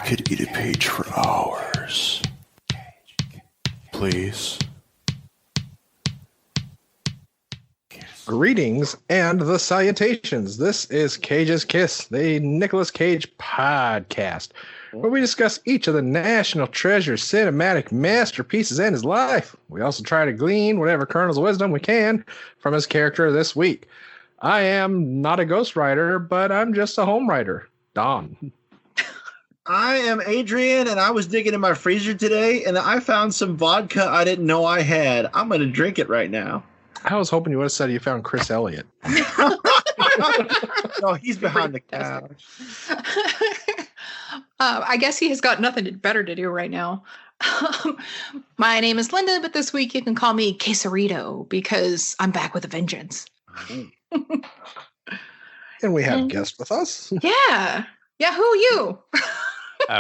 could eat a page for hours. Please. Greetings and the salutations. This is Cage's Kiss, the Nicolas Cage podcast, where we discuss each of the National Treasure cinematic masterpieces in his life. We also try to glean whatever kernels of wisdom we can from his character this week. I am not a ghostwriter, but I'm just a home writer. Don. I am Adrian, and I was digging in my freezer today, and I found some vodka I didn't know I had. I'm going to drink it right now. I was hoping you would have said you found Chris Elliott. No, he's behind the couch. I guess he has got nothing better to do right now. My name is Linda, but this week you can call me Quesarito because I'm back with a vengeance. And we have a guest with us. Yeah. Yeah, who are you?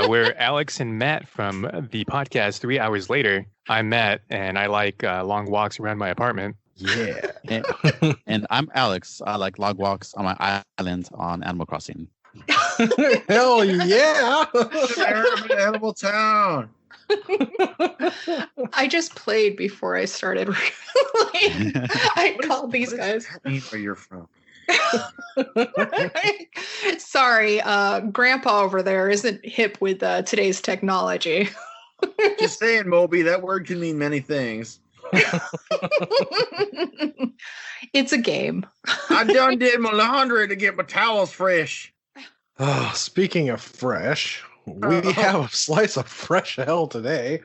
We're Alex and Matt from the podcast 3 Hours Later. I'm Matt, and I like long walks around my apartment. Yeah. And I'm Alex. I like log walks on my island on Animal Crossing. Hell yeah. Animal Town. I just played before I started. I called these guys. Where you're from? Sorry, Grandpa over there isn't hip with today's technology. Just saying, Moby, that word can mean many things. It's a game. I done did my laundry to get my towels fresh. Oh, speaking of fresh, we have a slice of fresh hell today,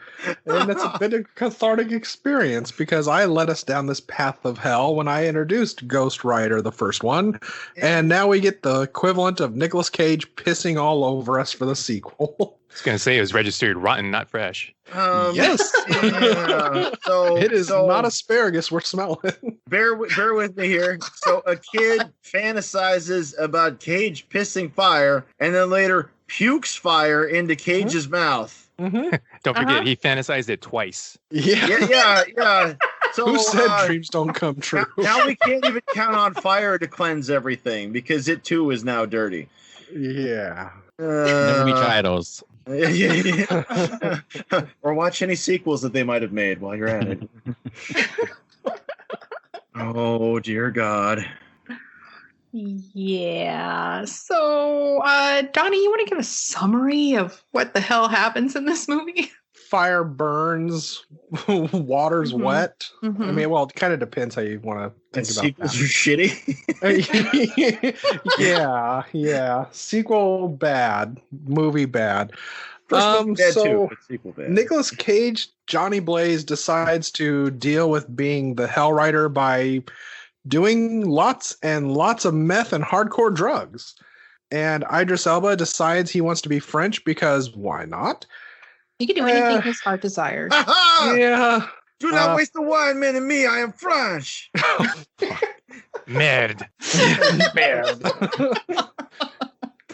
and it's a bit of a cathartic experience because I led us down this path of hell when I introduced Ghost Rider, the first one, and now we get the equivalent of Nicolas Cage pissing all over us for the sequel. I was going to say it was registered rotten, not fresh. Yes. Yeah. So it is not asparagus we're smelling. Bear with me here. So a kid fantasizes about Cage pissing fire, and then later pukes fire into Cage's mouth. Mm-hmm. Don't forget, he fantasized it twice. Yeah. So, who said dreams don't come true? Now we can't even count on fire to cleanse everything because it too is now dirty. Yeah. Never meet your idols. Or watch any sequels that they might have made while you're at it. Oh, dear God. Yeah. So, Donnie, you want to give a summary of what the hell happens in this movie? Fire burns, water's wet. Mm-hmm. I mean, well, it kind of depends how you want to think about sequels that. are shitty. Yeah. Sequel bad, movie bad. First movie bad too, but sequel bad. Nicolas Cage, Johnny Blaze decides to deal with being the Hell Rider by doing lots and lots of meth and hardcore drugs. And Idris Elba decides he wants to be French because why not? You can do anything his heart desires. Yeah. Do not waste the wine, man, and me. I am French. Merde.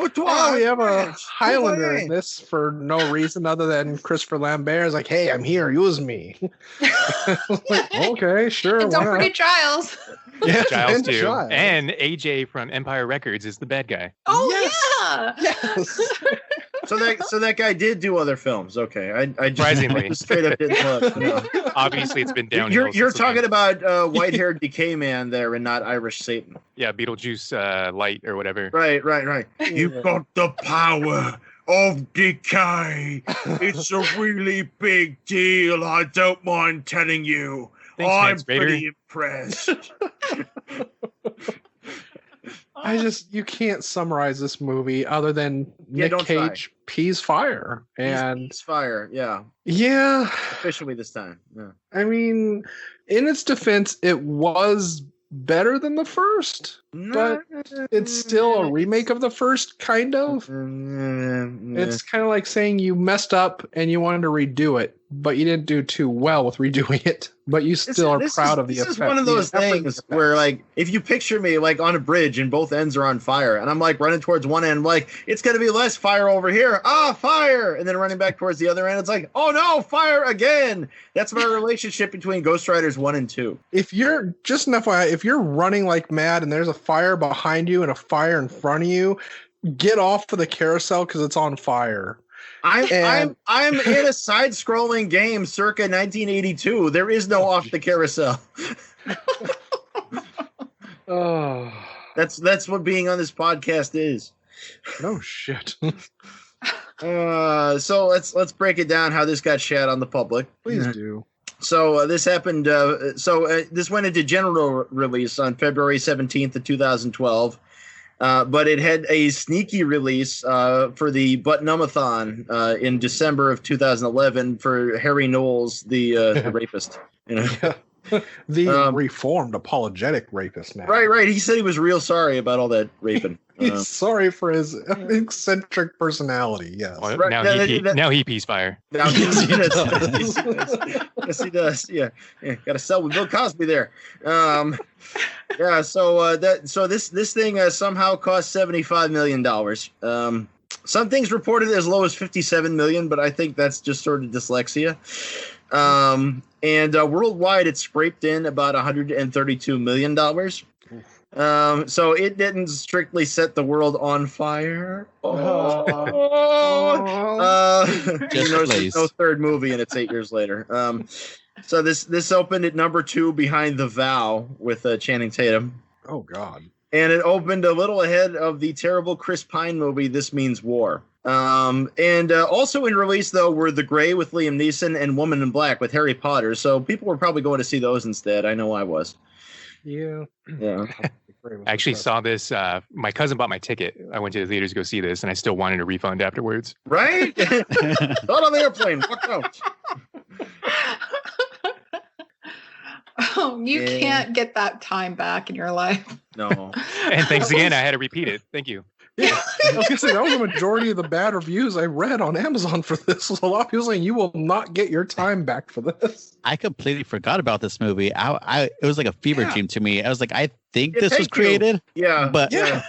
We have a Highlander in this for no reason other than Christopher Lambert is like, hey, I'm here, use me. Like, okay, sure. And don't forget Giles. Yeah, Giles and too. Giles. And AJ from Empire Records is the bad guy. Oh, Yes. So that guy did do other films. Okay, I Surprisingly. straight up didn't look. No. Obviously, it's been downhill. You're since talking then. about white-haired decay man there, and not Irish Satan. Yeah, Beetlejuice Light or whatever. Right. You've got the power of decay. It's a really big deal. I don't mind telling you. Thanks, I'm Hans Vader. pretty impressed. You can't summarize this movie other than Nick don't Cage pees fire. And He's fire. Yeah, yeah, officially this time. Yeah. I mean, in its defense, it was better than the first, but it's still a remake of the first, kind of. It's kind of like saying you messed up and you wanted to redo it, but you didn't do too well with redoing it, but you still are proud of the effect. This is one of those things where, like, if you picture me, like, on a bridge and both ends are on fire, and I'm, like, running towards one end, like, it's going to be less fire over here. Fire! And then running back towards the other end, it's like, oh, no, fire again! That's my relationship between Ghost Riders 1 and 2. If you're, just an FYI, if you're running like mad and there's a fire behind you and a fire in front of you, get off of the carousel because it's on fire. I'm in a side-scrolling game circa 1982. There is no off the carousel. Oh, That's what being on this podcast is. no shit. So let's break it down how this got shat on the public. Please do. So this happened. This went into general release on February 17th of 2012. But it had a sneaky release for the Butt-Numb-a-thon in December of 2011 for Harry Knowles, the rapist. You know? Yeah. The reformed apologetic rapist now. Right. He said he was real sorry about all that raping. He's sorry for his eccentric personality. Yes. Well, Right, now he pees fire. Now Yes, he does. Yes, he does. Yeah. Got to sell with Bill Cosby there. Yeah. So this thing somehow cost $75 million. Some things reported as low as 57 million, but I think that's just sort of dyslexia. And worldwide, it scraped in about $132 million. So it didn't strictly set the world on fire. There's no third movie, and it's 8 years later. So this opened at number 2 behind The Vow with Channing Tatum. Oh God. And it opened a little ahead of the terrible Chris Pine movie, This Means War. And also in release, though, were The Grey with Liam Neeson and Woman in Black with Harry Potter. So people were probably going to see those instead. I know I was. Yeah. Yeah. I actually saw this. My cousin bought my ticket. I went to the theaters to go see this, and I still wanted a refund afterwards. Right? Not on the airplane. Fuck no. Oh, you can't get that time back in your life. No. And thanks again. I had to repeat it. Thank you. Yeah, I was gonna say that was the majority of the bad reviews I read on Amazon for this. Was a lot of people saying you will not get your time back for this. I completely forgot about this movie. It was like a fever dream to me. I was like, I think Yeah, this was thank you. created, Yeah. but Yeah.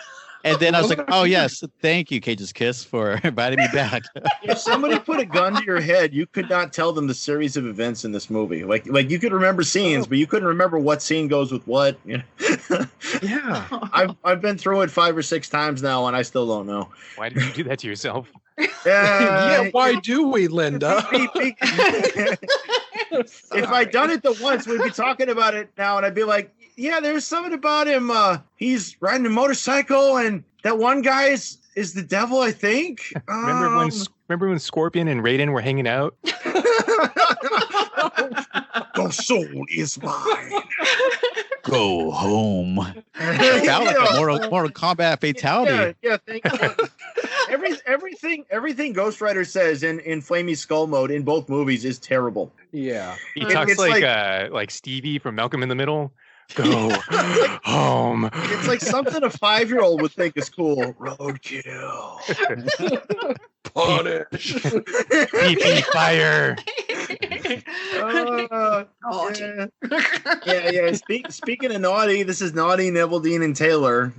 and then I was like, oh yes, thank you, Cage's Kiss, for inviting me back. If somebody put a gun to your head, you could not tell them the series of events in this movie. Like you could remember scenes, but you couldn't remember what scene goes with what. You know? Yeah. I've been through it 5 or 6 times now, and I still don't know. Why did you do that to yourself? Yeah. Why do we, Linda? If I'd done it the once, we'd be talking about it now, and I'd be like, yeah, there's something about him. He's riding a motorcycle, and that one guy is the devil, I think. Remember when Scorpion and Raiden were hanging out? The soul is mine. Go home. It felt like a Mortal Kombat fatality. Yeah, thank you. Everything Ghost Rider says in Flamey Skull mode in both movies is terrible. Yeah. He talks It's like Stevie from Malcolm in the Middle. Go home. It's like something a 5-year-old would think is cool. Roadkill. Punish. PP fire. Yeah. Speaking of naughty, this is Naughty, Neveldine, and Taylor,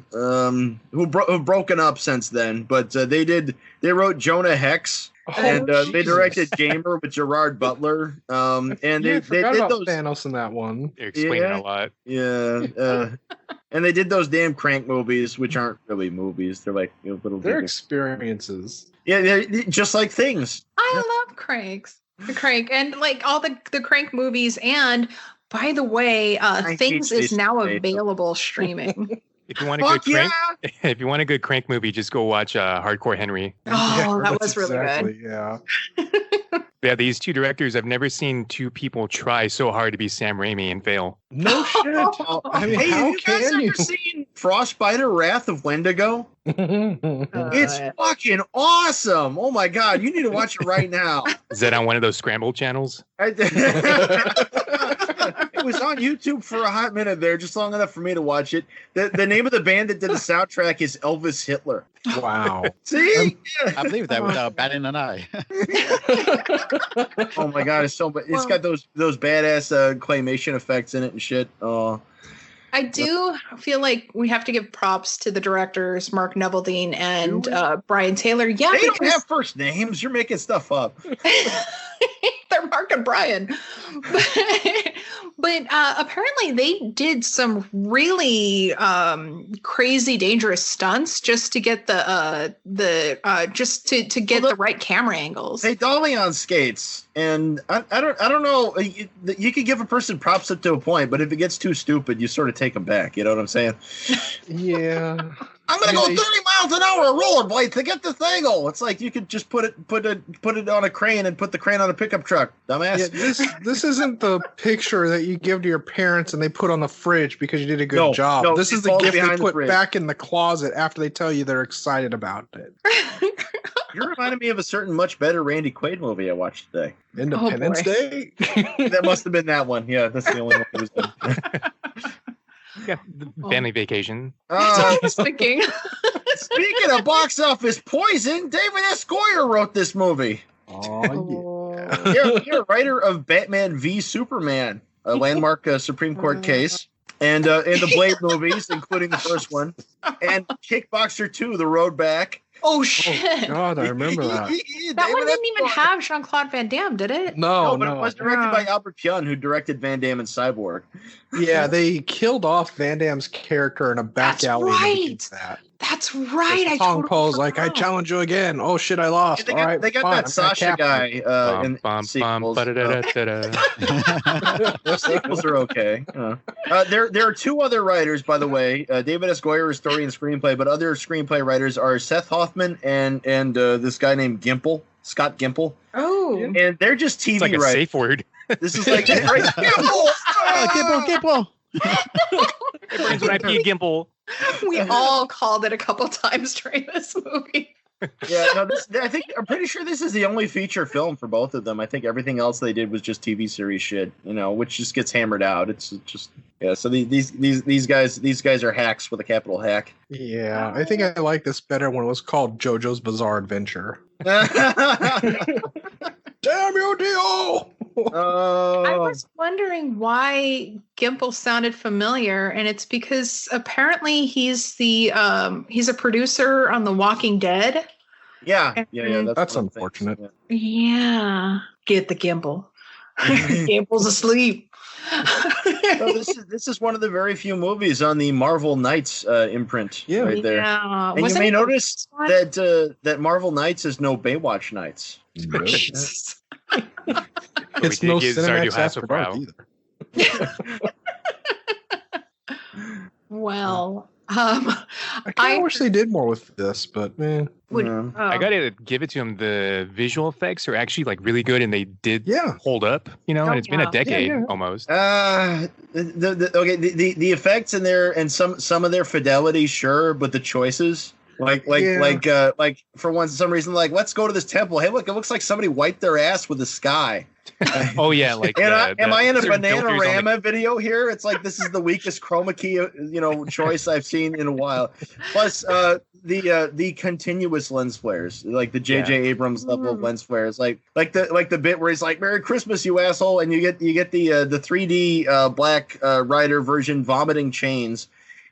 who've broken up since then. But they wrote Jonah Hex. And they directed Gamer with Gerard Butler. And they did those Thanos in that one. You're explaining a lot. Yeah. And they did those damn Crank movies, which aren't really movies. They're like little. They're experiences. Yeah, they're just like things. I love Cranks. The Crank and like all the Crank movies. And by the way, Things is now available streaming. If you want a good crank movie, just go watch Hardcore Henry. Oh, that was really exactly, good. Yeah. Yeah, these two directors, I've never seen two people try so hard to be Sam Raimi and fail. No shit. I mean, Hey, how have you guys can you? ever seen Frostbiter: Wrath of Wendigo? It's fucking awesome. Oh my god, you need to watch it right now. Is that on one of those scrambled channels? It was on YouTube for a hot minute there, just long enough for me to watch it. The name of the band that did the soundtrack is Elvis Hitler. Wow. See? I believe that without batting an eye. Oh my god, it's got those badass claymation effects in it and shit. Oh. I do feel like we have to give props to the directors, Mark Neveldine and Brian Taylor. Yeah, They don't have first names. You're making stuff up. they're Mark fucking Brian. But apparently they did some really crazy, dangerous stunts just to get the right camera angles. They dolly on skates, and I don't know. You could give a person props up to a point, but if it gets too stupid, you sort of take them back. You know what I'm saying? Yeah. I'm gonna go 30 miles an hour rollerblade to get this angle. It's like you could just put it on a crane and put the crane on a pickup truck, dumbass. Yeah, this isn't the picture that you give to your parents and they put on the fridge because you did a good job. No, this is the gift they put back in the closet after they tell you they're excited about it. You reminded me of a certain much better Randy Quaid movie I watched today. Independence Day? That must have been that one. Yeah, that's the only one that was in. Yeah, the family vacation. I was thinking. Speaking of box office poison, David S. Goyer wrote this movie. Oh, yeah. You're a writer of Batman v Superman, a landmark Supreme Court case, and the Blade movies, including the first one, and Kickboxer 2, The Road Back. Oh shit! Oh, God, I remember that. That one didn't even have Jean-Claude Van Damme, did it? No, but it was directed by Albert Pyun, who directed Van Damme and Cyborg. Yeah, they killed off Van Damme's character in a back alley. Right. That's right. I Totally Paul's forgot. like, I challenge you again. Oh shit, I lost. Yeah, they got fine, that Sasha guy in sequels. The sequels are okay. There are two other writers, by the way. David S. Goyer is story and screenplay, but other screenplay writers are Seth Hoffman and this guy named Scott Gimple. Oh, and they're just TV it's like a writers. safe word. This is like Gimple. Gimple. It brings when I pee Gimple. we all called it a couple times during this movie. Yeah, no, I'm pretty sure this is the only feature film for both of them. I think everything else they did was just TV series shit, which just gets hammered out. It's just So these guys are hacks with a capital hack. Yeah, I think I like this better when it was called JoJo's Bizarre Adventure. Damn you, Dio! I was wondering why Gimple sounded familiar, and it's because apparently he's a producer on The Walking Dead. Yeah. That's unfortunate. Yeah, get the Gimple. Gimple's asleep. So this is one of the very few movies on the Marvel Knights imprint right there. Yeah. And you may notice that Marvel Knights is no Baywatch Nights. It's no Cinemax After Dark either. Well, I wish they did more with this, but man. I gotta give it to them. The visual effects are actually like really good, and they did hold up. And it's been a decade almost. The effects in there and some of their fidelity, sure, but the choices. Like for some reason, like, let's go to this temple. Hey, look, it looks like somebody wiped their ass with the sky. Oh yeah, like am I in a Bananarama video here? It's like this is the weakest chroma key, choice I've seen in a while. Plus, the continuous lens flares, like the J.J. Abrams level of lens flares, like the bit where he's like, "Merry Christmas, you asshole," and you get the 3D Black Rider version vomiting chains.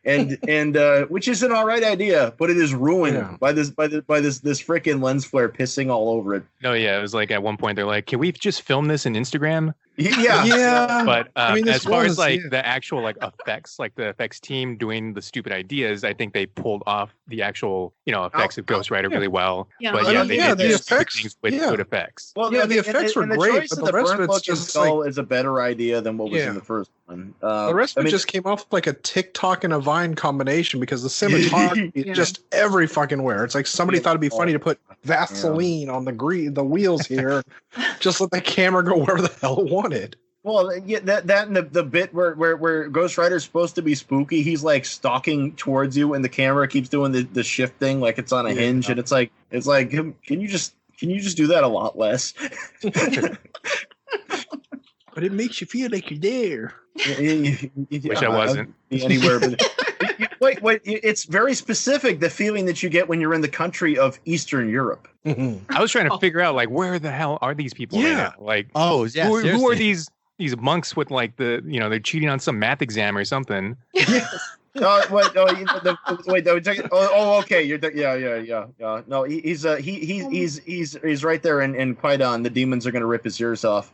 And which is an all right idea, but it is ruined by this freaking lens flare pissing all over it. Oh yeah, it was like at one point they're like, "Can we just film this in Instagram?" Yeah. But as far as the actual effects, like the effects team doing the stupid ideas, I think they pulled off the actual effects of Ghost Rider really well. Yeah. But they did the effects things with good effects. Well, the effects were great, but the rest of it's just like is a better idea than what was in the first one. The rest of it just came off like a TikTok and a Vine combination because the cinematography is just every fucking where. It's like somebody thought it'd be funny to put Vaseline on the wheels here, just let the camera go wherever the hell it wanted. Well, that and the bit where Ghost Rider's supposed to be spooky, he's like stalking towards you, and the camera keeps doing the shifting like it's on a hinge, and it's like, can you just do that a lot less? But it makes you feel like you're there. Wish I wasn't anywhere, but wait, it's very specific. The feeling that you get when you're in the country of Eastern Europe. I was trying to figure out like where the hell are these people right now? Like, who are these monks with like they're cheating on some math exam or something? Okay. Yeah. No, he's right there, and quite on. The demons are going to rip his ears off.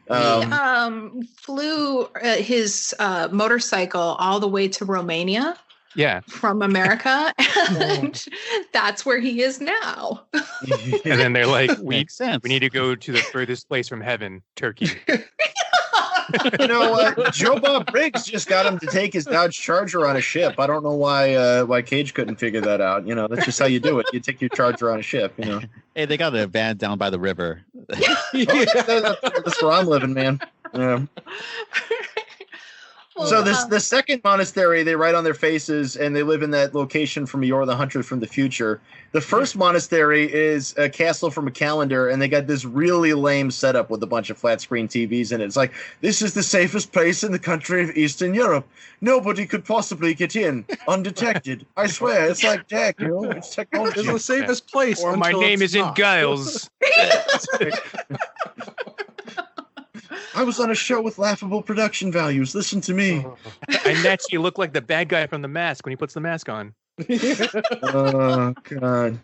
He flew his motorcycle all the way to Romania. Yeah. From America. And that's where he is now. And then they're like, we Makes sense. need to go to the furthest place from heaven, Turkey. Joe Bob Briggs just got him to take his Dodge Charger on a ship. I don't know why Cage couldn't figure that out. That's just how you do it. You take your Charger on a ship. Hey, they got a van down by the river. That's where I'm living, man. Yeah. Well, So the second monastery, they write on their faces, and they live in that location from Yor the Hunter from the future. The first monastery is a castle from a calendar, and they got this really lame setup with a bunch of flat screen TVs in it. It's like, this is the safest place in the country of Eastern Europe. Nobody could possibly get in undetected. I swear, it's like tech, it's technology. It's the safest place. Or my until name it's isn't not. Giles. I was on a show with laughable production values. Listen to me. I naturally look like the bad guy from The Mask when he puts the mask on. Oh, God.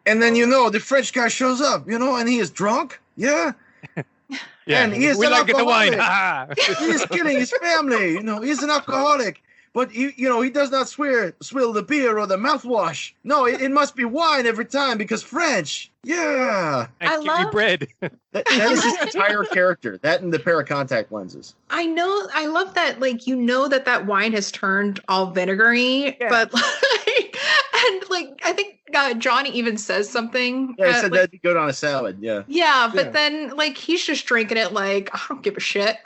And then, the French guy shows up, and he is drunk. Yeah. Yeah, And he is we an like it the wine. alcoholic. He is killing his family. He's an alcoholic. But, he does not swill the beer or the mouthwash. No, it must be wine every time because French. Yeah. I Give me love- bread. That is his entire character. That and the pair of contact lenses. I know. I love that. That wine has turned all vinegary, but I think Johnny even says something. Yeah, I said that'd be good on a salad. Yeah. Yeah, but then he's just drinking it I don't give a shit.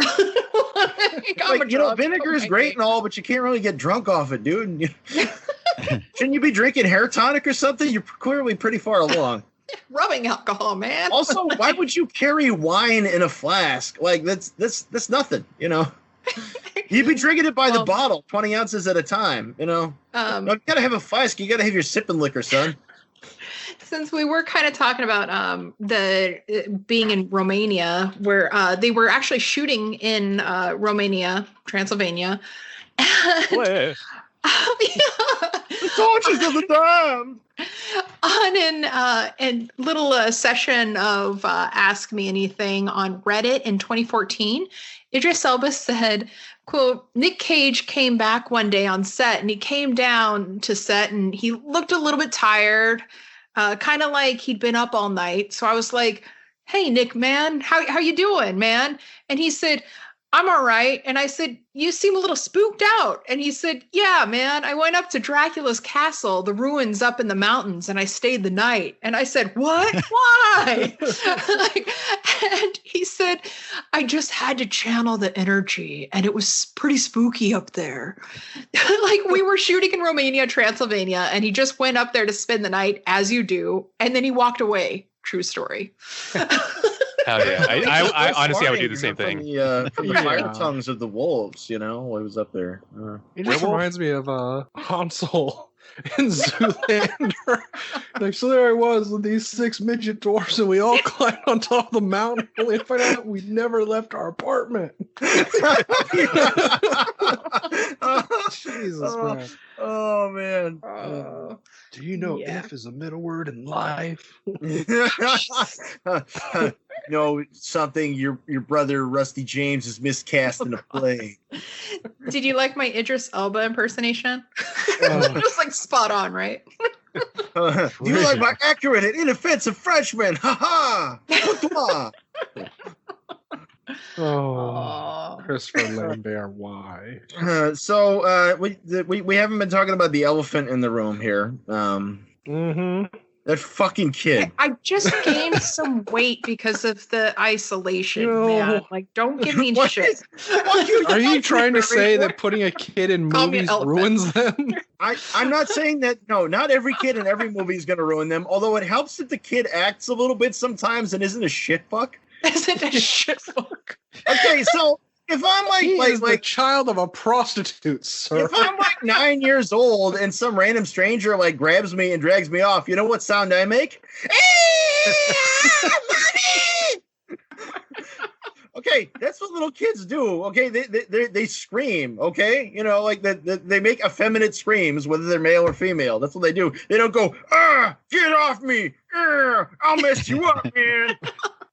Vinegar is great and all, but you can't really get drunk off it, dude. Shouldn't you be drinking hair tonic or something? You're clearly pretty far along. Rubbing alcohol, man. Also, why would you carry wine in a flask? That's nothing, You'd be drinking it by the bottle, 20 ounces at a time, No, you gotta have a flask. You gotta have your sipping liquor, son. Since we were kind of talking about the being in Romania, where they were actually shooting in Romania, Transylvania. And, The torches of the damned. On a little session of Ask Me Anything on Reddit in 2014, Idris Elba said, quote, Nick Cage came back one day on set, and he came down to set and he looked a little bit tired, kind of like he'd been up all night. So I was like, hey, Nick, man, how you doing, man? And he said, I'm all right. And I said, you seem a little spooked out. And he said, yeah, man, I went up to Dracula's castle, the ruins up in the mountains, and I stayed the night. And I said, what? Why? And he said, I just had to channel the energy, and it was pretty spooky up there. We were shooting in Romania, Transylvania, and he just went up there to spend the night, as you do. And then he walked away. True story. Hell yeah. I honestly, I would do the same thing. From the fire tongues of the wolves, I was up there. It just reminds me of Hansel in Zoolander. So there I was with these 6 midget dwarfs, and we all climbed on top of the mountain, only to find out we never left our apartment. Jesus, man. Oh, man. Do you know F is a middle word in life? Something your brother Rusty James is miscast in a play. Did you like my Idris Elba impersonation? Just spot on, right? Do you like my accurate and inoffensive Frenchman? Ha ha! Oh, Christopher Lambert, why? So we haven't been talking about the elephant in the room here. That fucking kid. I just gained some weight because of the isolation, man. Don't give me shit. Are you trying to say that putting a kid in movies ruins them? I'm not saying that. No, not every kid in every movie is going to ruin them. Although it helps that the kid acts a little bit sometimes and isn't a shitfuck. Isn't a shitfuck. Okay, so if I'm the child of a prostitute, sir. If I'm 9 years old and some random stranger grabs me and drags me off, you know what sound I make? Okay, that's what little kids do. Okay, they scream. Okay, they make effeminate screams, whether they're male or female. That's what they do. They don't go, get off me! I'll mess you up, man.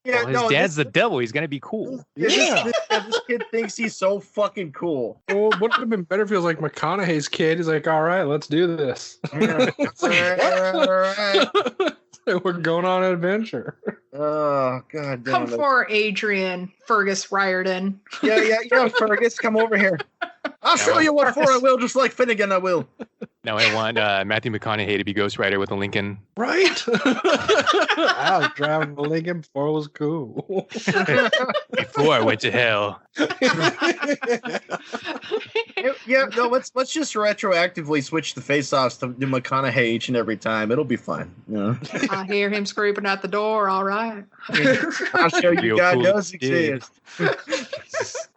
Yeah, Well, his dad's the devil. He's gonna be cool. This kid thinks he's so fucking cool. Well, would have been better if he was like McConaughey's kid. He's like, all right, let's do this. Yeah. All right. We're going on an adventure. Oh, God damn Come it. for Adrian, Fergus Riordan. Yeah, Fergus, come over here. I'll show you what for I will, just like Finnegan I will. Now I want Matthew McConaughey to be Ghost Rider with a Lincoln. Right? I was driving the Lincoln before it was cool. Before I went to hell. Yeah, no, let's just retroactively switch the face-offs to McConaughey each and every time. It'll be fun. Yeah. I hear him scraping at the door. All right. I'll show you Real God cool does kid. exist.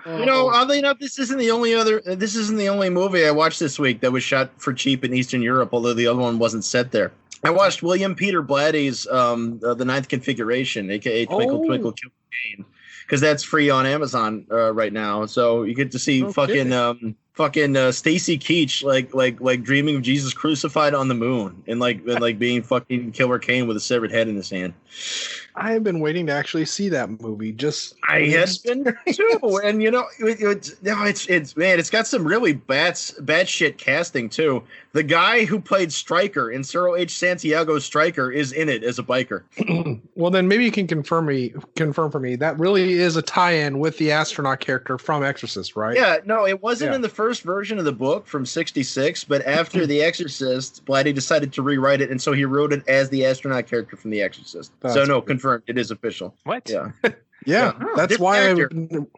You know, oddly enough, this isn't the only movie I watched this week that was shot for cheap in Eastern Europe, although the other one wasn't set there. I watched William Peter Blatty's The Ninth Configuration, aka Twinkle Twinkle Killer Kane, because that's free on Amazon right now. So you get to see fucking Stacy Keach like dreaming of Jesus crucified on the moon and like being fucking Killer Kane with a severed head in his hand. I have been waiting to actually see that movie. I have been too, and you know, it's got some really bad shit casting too. The guy who played Stryker in Cyril H. Santiago's Stryker is in it as a biker. Well, then maybe you can confirm for me that really is a tie-in with the astronaut character from Exorcist, right? Yeah, no, it wasn't in the first version of the book from '66, but after The Exorcist, Blatty decided to rewrite it, and so he wrote it as the astronaut character from The Exorcist. So no, confirmed, it is official. What? Yeah. Yeah, that's why. Different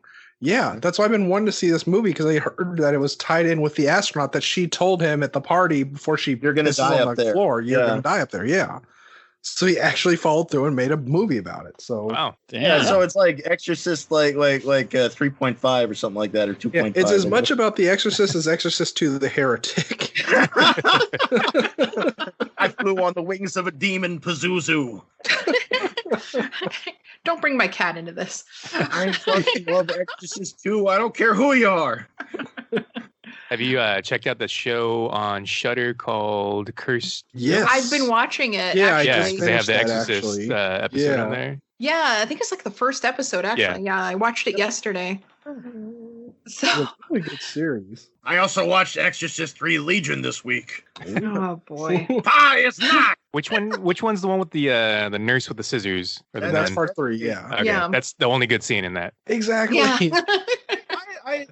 That's why I've been wanting to see this movie, because I heard that it was tied in with the astronaut that she told him at the party before you're gonna die up there. Floor. You're gonna die up there. Yeah. So he actually followed through and made a movie about it. So wow, damn. Yeah, so it's like Exorcist, like 3.5 or something like that, or 2.5. yeah, it's as much about The Exorcist as Exorcist 2: The Heretic. I flew on the wings of a demon Pazuzu. Don't bring my cat into this. I fucking love Exorcist 2. I don't care who you are. Have you checked out the show on Shudder called Cursed? Yes, I've been watching it. Yeah, Yeah, actually. because they have the finished that, Exorcist actually. episode on there. Yeah, I think it's like the first episode, actually. Yeah, I watched it yesterday. It's a really good series. I also watched Exorcist 3 Legion this week. Oh boy. Pie is not. Which one's the one with the nurse with the scissors? Or the That's nun? part 3. Yeah, Okay, Yeah. that's the only good scene in that. exactly. Yeah.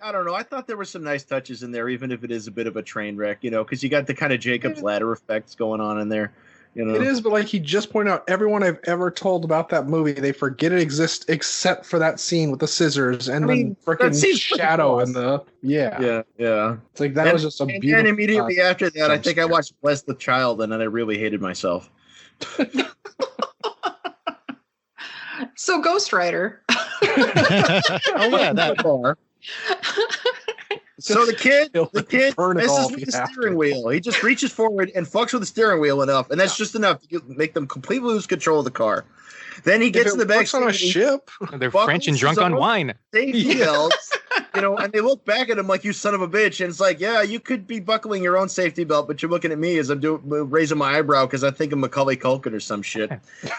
I don't know. I thought there were some nice touches in there, even if it is a bit of a train wreck, you know, because you got the kind of Jacob's Ladder effects going on in there. You know? It is, but like he just pointed out, everyone I've ever told about that movie, they forget it exists except for that scene with the scissors and the freaking shadow and the Yeah. It's like that was just a beautiful. And immediately after that, I think I jump watched Bless the Child, and then I really hated myself. So Ghost Rider. Oh yeah, that Bar. So the kid Burn it all messes if with you the have steering to. wheel. He just reaches forward and fucks with the steering wheel enough, and that's just enough to make them completely lose control of the car. Then he gets If in it the back works on a seat, ship. They're Buckles French and his drunk on own- wine. safety belts, you know, and they look back at him like, you son of a bitch. And it's like, yeah, you could be buckling your own safety belt, but you're looking at me as I'm raising my eyebrow because I think of Macaulay Culkin or some shit.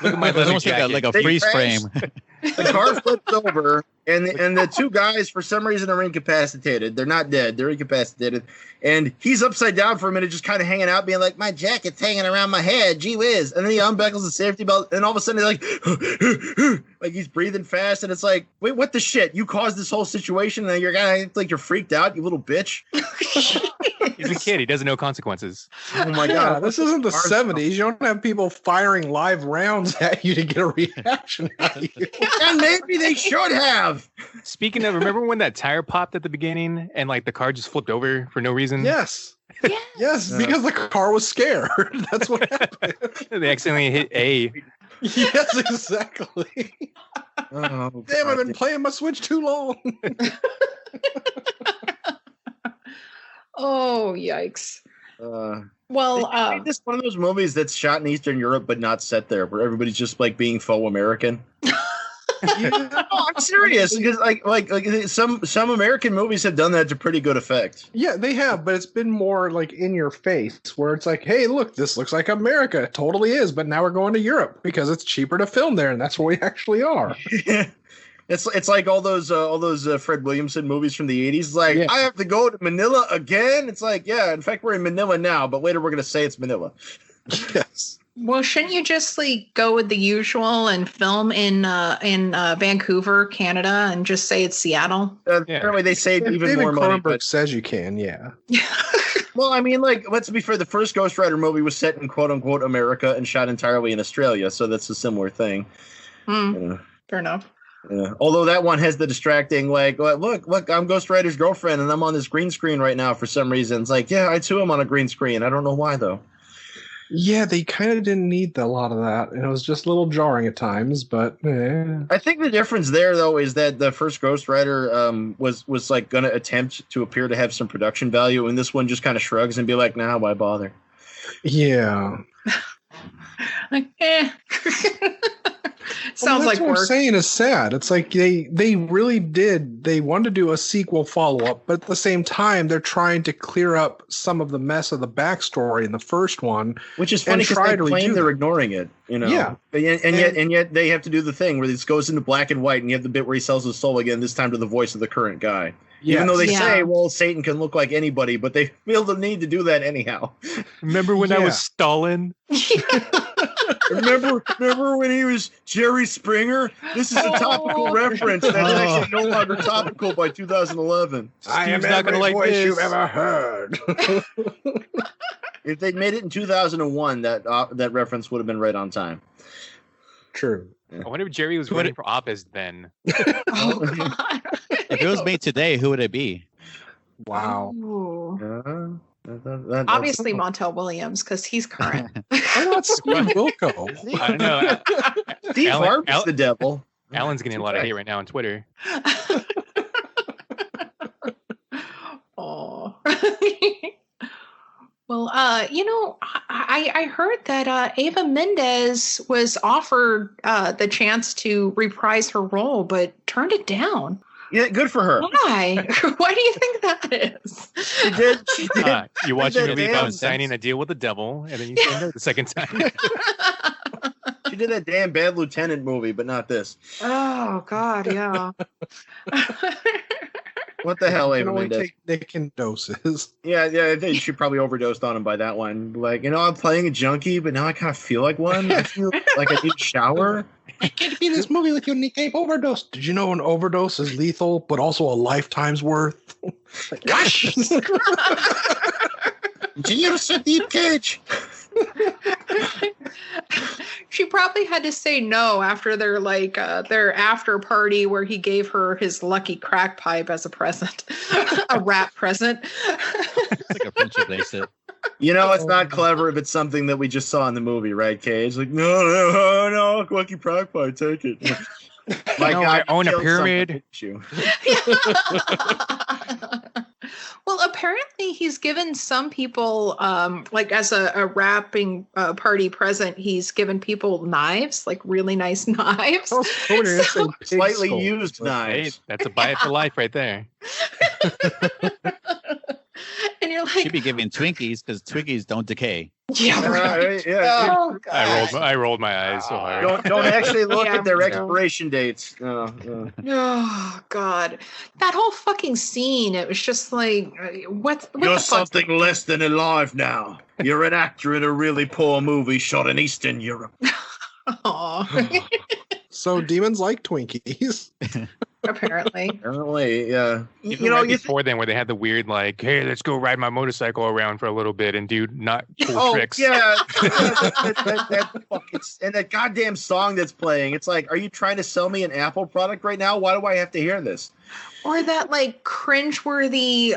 Look at my it's leather almost jacket. like a They freeze crash. frame. The car flips over, and the two guys, for some reason, are incapacitated. They're not dead. They're incapacitated. And he's upside down for a minute, just kind of hanging out, being like, my jacket's hanging around my head. Gee whiz. And then he unbuckles the safety belt, and all of a sudden, he's like he's breathing fast. And it's like, wait, what the shit? You caused this whole situation, and you're going to act like you're freaked out, you little bitch. He's a kid. He doesn't know consequences. Oh, my Yeah, God. this isn't the Cars- 70s. You don't have people firing live rounds at you to get a reaction out of you. And maybe they should have. Speaking of, remember when that tire popped at the beginning and like the car just flipped over for no reason? Yes. Yeah. Yes, because the car was scared. That's what happened. They accidentally hit A. Yes, exactly. Oh, Damn, I've been playing my Switch too long. Oh, yikes. They Well, made this one of those movies that's shot in Eastern Europe but not set there, where everybody's just like being faux American. No, I'm serious because like some American movies have done that to pretty good effect. Yeah, they have, but it's been more like in your face, where it's like, hey, look, this looks like America. It totally is, but now we're going to Europe because it's cheaper to film there, and that's where we actually are. It's like all those Fred Williamson movies from the 80s. Like, Yeah. I have to go to Manila again. It's like, yeah, in fact, we're in Manila now, but later we're going to say it's Manila. Yes. Well, shouldn't you just like go with the usual and film in Vancouver, Canada, and just say it's Seattle? Apparently, they saved If even David more money. Cronenberg says you can, yeah. Well, I mean, like, let's be fair. The first Ghost Rider movie was set in "quote unquote" America and shot entirely in Australia, so that's a similar thing. Fair enough. Yeah. Although that one has the distracting, like, look, I'm Ghost Rider's girlfriend, and I'm on this green screen right now for some reason. It's like, yeah, I too am on a green screen. I don't know why though. Yeah, they kind of didn't need a lot of that. And it was just a little jarring at times, but I think the difference there, though, is that the first Ghost Rider was like going to attempt to appear to have some production value, and this one just kind of shrugs and be like, nah, why bother? yeah. Like, Sounds like what work. I'm saying is sad. It's like they really did. They wanted to do a sequel follow-up, but at the same time, they're trying to clear up some of the mess of the backstory in the first one. Which is funny because they claim they're ignoring it, you know. Yeah. And yet they have to do the thing where this goes into black and white, and you have the bit where he sells his soul again, this time to the voice of the current guy. Even though they say, well, Satan can look like anybody, but they feel the need to do that anyhow. Remember when I was Stalin? Remember when he was Jerry Springer? This is a topical reference that's actually no longer topical by 2011. I am not gonna every like voice this. you've ever heard. If they'd made it in 2001, that reference would have been right on time. True. I wonder if Jerry was running for office then. Oh, God. If it was made today, who would it be? Wow. Ooh. That's- Obviously, Montel Williams, because he's current. Why not Steve Wilco? I don't know. Steve Harvey's the devil. Alan's getting a lot of hate right now on Twitter. Oh. Well, I heard that Ava Mendez was offered the chance to reprise her role, but turned it down. Yeah, good for her. Why? Why do you think that is? She did. You watch did a movie that about damn- signing a deal with the devil, and then you say no the second time. She did that damn Bad Lieutenant movie, but not this. Oh, God, yeah. What the hell, You Ava can only Mendez? take Nick in doses. Yeah, I think she probably overdosed on him by that one. Like, I'm playing a junkie, but now I kind of feel like one. I feel like I need a shower. I can't be in this movie with you, Nick. I've overdosed. Did you know an overdose is lethal, but also a lifetime's worth? Gosh! Genius a deep cage. She probably had to say no after their after party where he gave her his lucky crack pipe as a present, a rat present. It's like a friendship bracelet. It's not clever if it's something that we just saw in the movie, right, Cage? Like, no, lucky crack pipe, take it. My No, God, I own a killed pyramid. something. Well, apparently he's given some people, as a wrapping party present, he's given people knives, like really nice knives. I was totally So- Slightly skull. used Hey, knives. that's a buy it for life right there. And you're Should like, be giving Twinkies because Twinkies don't decay. yeah, right. Yeah. Oh, God. I rolled my eyes so hard. Don't actually look Yeah. at their expiration dates. Oh, God. That whole fucking scene, it was just like, what You're the fuck? something less than alive now. You're an actor in a really poor movie shot in Eastern Europe. Aw. So demons like Twinkies. Apparently. Apparently, yeah. Even right before then, where they had the weird like, "Hey, let's go ride my motorcycle around for a little bit and do not cool tricks." Yeah, that fucking, and that goddamn song that's playing. It's like, are you trying to sell me an Apple product right now? Why do I have to hear this? Or that like cringeworthy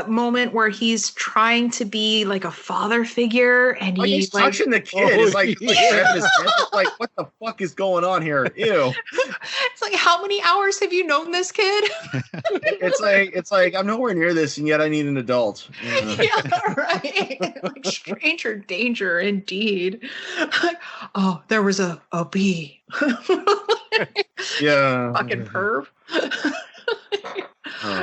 moment where he's trying to be like a father figure and He's like touching the kid. It's like, grabbing his head. It's like, what the fuck is going on here? Ew. it's like, how many hours have you known this kid? It's like I'm nowhere near this, and yet I need an adult. Yeah, right. Like stranger danger indeed. Like, oh, there was a bee. Yeah. Fucking perv.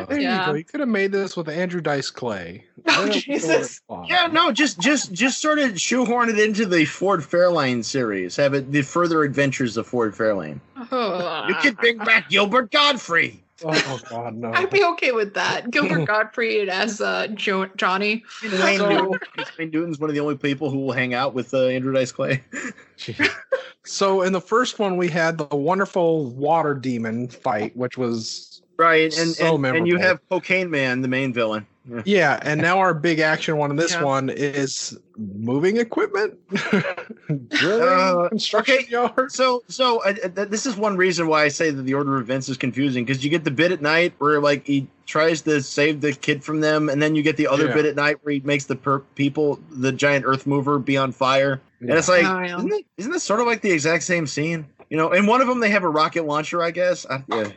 There you go. You could have made this with Andrew Dice Clay. Oh, Jesus. Yeah, no, just sort of shoehorn it into the Ford Fairlane series. Have it the further adventures of Ford Fairlane. You can bring back Gilbert Godfrey. Oh God, no! I'd be okay with that. Gilbert Gottfried as Johnny. Wayne Newton's one of the only people who will hang out with Andrew Dice Clay. So in the first one, we had the wonderful water demon fight, which was right, so memorable. And you have Cocaine Man, the main villain. Yeah, and now our big action one in this one is moving equipment, drilling, construction yard. So this is one reason why I say that the order of events is confusing, because you get the bit at night where like he tries to save the kid from them, and then you get the other bit at night where he makes the giant earth mover be on fire, and it's like, isn't this sort of like the exact same scene? You know, in one of them they have a rocket launcher, I guess. Yeah.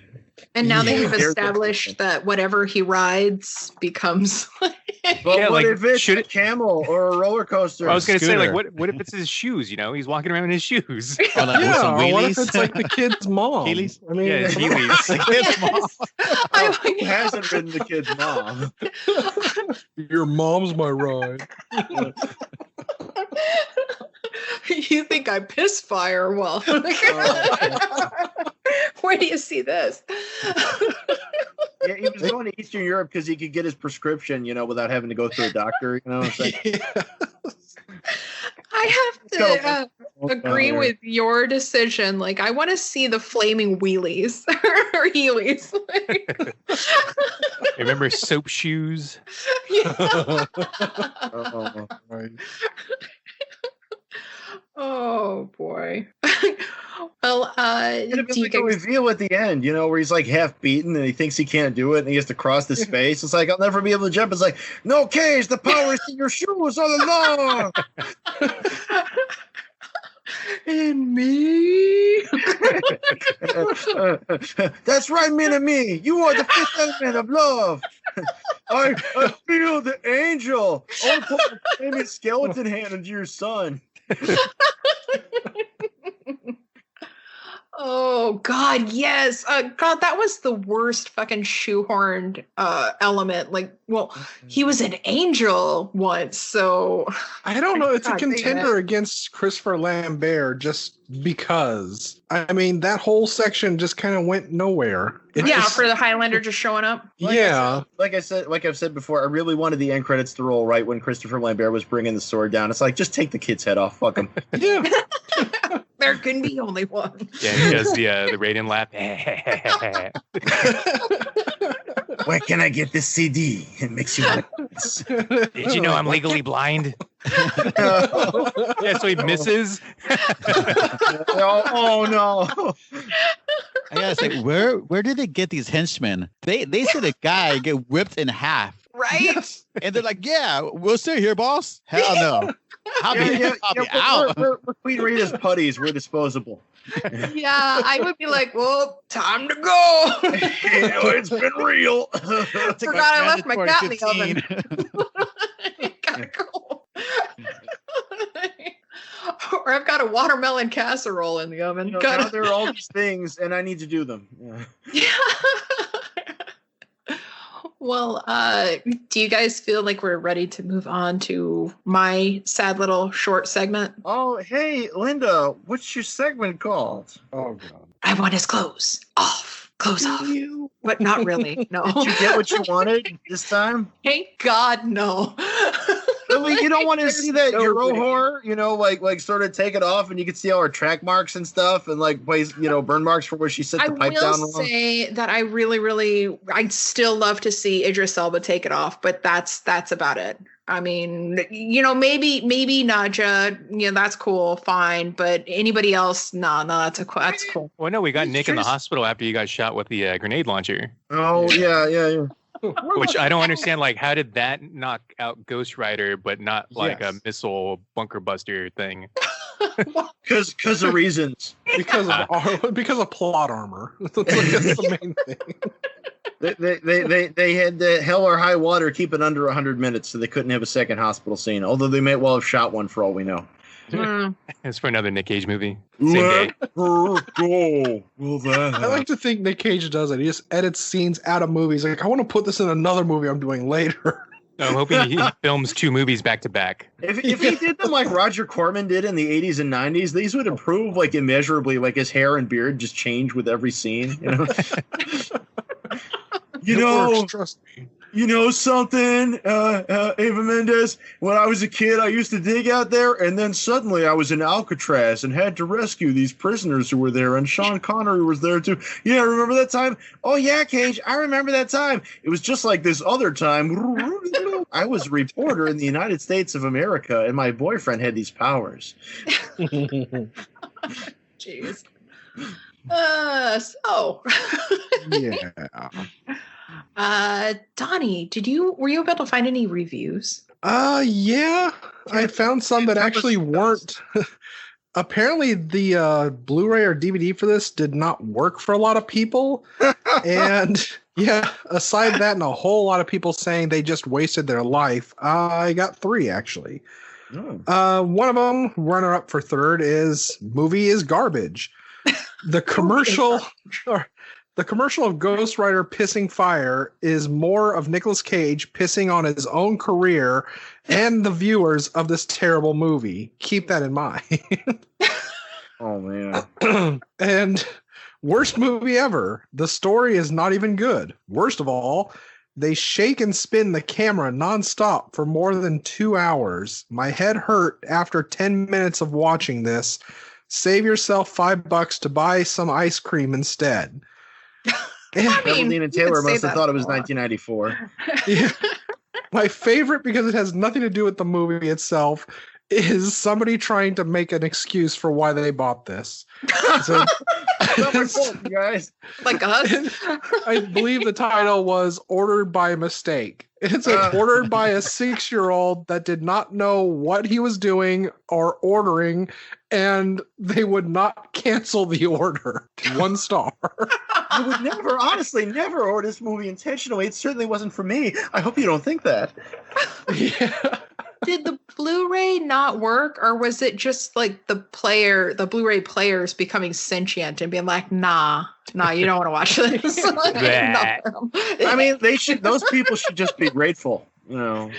And now they've established that whatever he rides becomes. But what if it's a camel or a roller coaster? I was going to say, like, what if it's his shoes? You know, he's walking around in his shoes. What if it's like the kid's mom? Heelys? I mean, Heelys. The kid's mom. Who hasn't been the kid's mom? Your mom's my ride. You think I piss fire? Well, where do you see this? Yeah, he was going to Eastern Europe because he could get his prescription, you know, without having to go through a doctor. You know what I'm saying? I have to agree with your decision. Like, I want to see the flaming wheelies or heelys. Remember soap shoes? Right. Oh boy. Well, do you reveal at the end, you know, where he's like half beaten and he thinks he can't do it and he has to cross the space. It's like, I'll never be able to jump. It's like, no, Cage, the power is in your shoes all along. And me. That's right, Minnie. You are the fifth element of love. I feel the angel. I'll put a flaming skeleton hand into your son. Oh God, yes. God, that was the worst fucking shoehorned element. Like, well, he was an angel once, so I don't know. It's a contender against Christopher Lambert just because. I mean, that whole section just kind of went nowhere. For the Highlander just showing up. Like I've said before, I really wanted the end credits to roll right when Christopher Lambert was bringing the sword down. It's like, just take the kid's head off. Fuck him. Yeah. There can be only one. Yeah, he does the Raiden laugh. Where can I get this CD? It makes you like this. Did you know I'm legally blind? Yeah, so he misses. Oh no. I gotta say, where did they get these henchmen? They said a guy get whipped in half. Right? And they're like, yeah, we'll stay here, boss. Hell no. I'll be out. We're Queen Rita's putties. We're disposable. Yeah, I would be like, well, time to go. It's been real. Forgot I left my cat in the oven. Gotta go. Or I've got a watermelon casserole in the oven. Now there are all these things, and I need to do them. Yeah. Well, do you guys feel like we're ready to move on to my sad little short segment? Oh, hey, Linda, what's your segment called? Oh, God. I want his clothes off. Clothes off. But not really. No. Did you get what you wanted this time? Thank God, no. Really, you don't want to see that Euro whore, you know, like sort of take it off, and you can see all her track marks and stuff, and like place, you know, burn marks for where she set the pipe down. I will say that I really, I'd still love to see Idris Elba take it off, but that's about it. I mean, you know, maybe Nadja, you know, that's cool, fine, but anybody else, no, that's cool. Well, no, we got Nick in the hospital after you got shot with the grenade launcher. Oh yeah. Which I don't understand. Like, how did that knock out Ghost Rider, but not like a missile bunker buster thing? Because of reasons. Because of plot armor. That's the main thing. They had the hell or high water keep it under 100 minutes, so they couldn't have a second hospital scene. Although they may well have shot one for all we know. It's for another Nick Cage movie. Let her go. Will that I like to think Nick Cage does it. He just edits scenes out of movies. Like, I want to put this in another movie I'm doing later. I'm hoping he films 2 movies back to back. If he did them like Roger Corman did in the 80s and 90s, these would improve like immeasurably. Like his hair and beard just change with every scene. You know, Works, trust me. You know something, Ava Mendes? When I was a kid, I used to dig out there, and then suddenly I was in Alcatraz and had to rescue these prisoners who were there, and Sean Connery was there too. Yeah, remember that time? Oh, yeah, Cage, I remember that time. It was just like this other time. I was a reporter in the United States of America, and my boyfriend had these powers. Jeez. Donnie, were you able to find any reviews? Yeah. I found some that actually weren't. Apparently the Blu-ray or DVD for this did not work for a lot of people. And yeah, aside that and a whole lot of people saying they just wasted their life, I got 3 actually. One of them, runner up for 3rd, is movie is garbage. The commercial of Ghost Rider pissing fire is more of Nicolas Cage pissing on his own career and the viewers of this terrible movie. Keep that in mind. Oh, man. And worst movie ever. The story is not even good. Worst of all, they shake and spin the camera nonstop for more than 2 hours. My head hurt after 10 minutes of watching this. Save yourself $5 to buy some ice cream instead. I mean, Evelyn and Taylor must have thought it was 1994. Yeah. My favorite, because it has nothing to do with the movie itself, is somebody trying to make an excuse for why they bought this. So, guys. Like us? I believe the title was Ordered by Mistake. It's like ordered by a 6-year-old that did not know what he was doing or ordering, and they would not cancel the order. 1 star. I would never, honestly, never order this movie intentionally. It certainly wasn't for me. I hope you don't think that. Yeah. Did the Blu-ray not work, or was it just like the Blu-ray players becoming sentient and being like, nah, you don't want to watch this? I mean, those people should just be grateful. You know,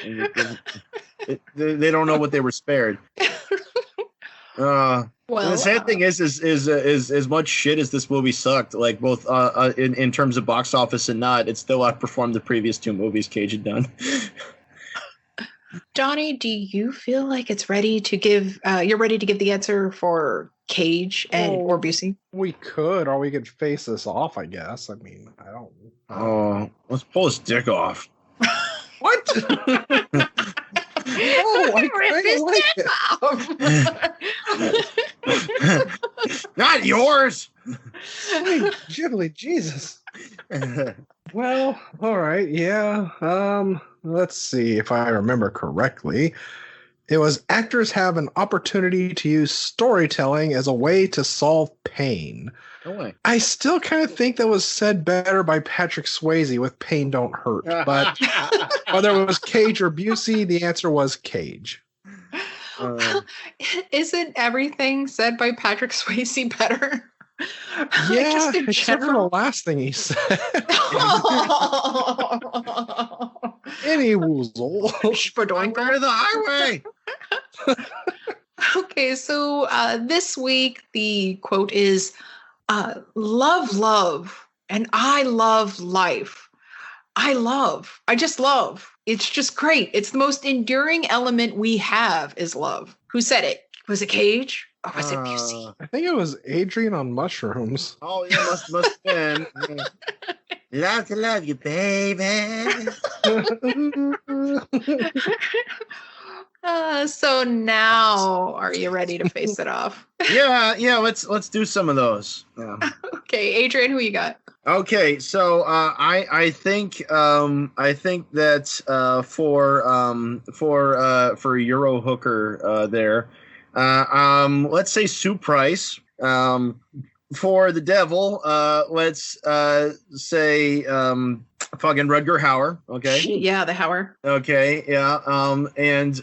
they don't know what they were spared. Well, the sad thing is as much shit as this movie sucked, like both in terms of box office and not, it still outperformed the previous 2 movies Cage had done. Donnie, do you feel like it's ready to give? You're ready to give the answer for Cage or Busey? We could, or we could face this off. I guess. I mean, I don't. Oh, let's pull his dick off. What? Oh, I like it. Not yours. Sweet Ghibli, Jesus. Well, all right, yeah. Let's see if I remember correctly. It was actors have an opportunity to use storytelling as a way to solve pain. No way. I still kind of think that was said better by Patrick Swayze with Pain Don't Hurt. But whether it was Cage or Busey, the answer was Cage. Isn't everything said by Patrick Swayze better? Yeah, just except for the last thing he said. Any woozle. Over the highway. Okay, so this week the quote is, love, and I love life. I just love. It's just great. It's the most enduring element we have is love. Who said it? Was it Cage? Or was it Busey? I think it was Adrian on mushrooms. Oh, yeah, must have been. Love to love you, baby. So now, are you ready to face it off? Yeah. Let's do some of those. Yeah. Okay, Adrian, who you got? Okay, so I think that for Euro Hooker there, let's say Sue Price. For the devil, let's say fucking Rutger Hauer. Okay. Yeah, the Hauer. Okay. Yeah. And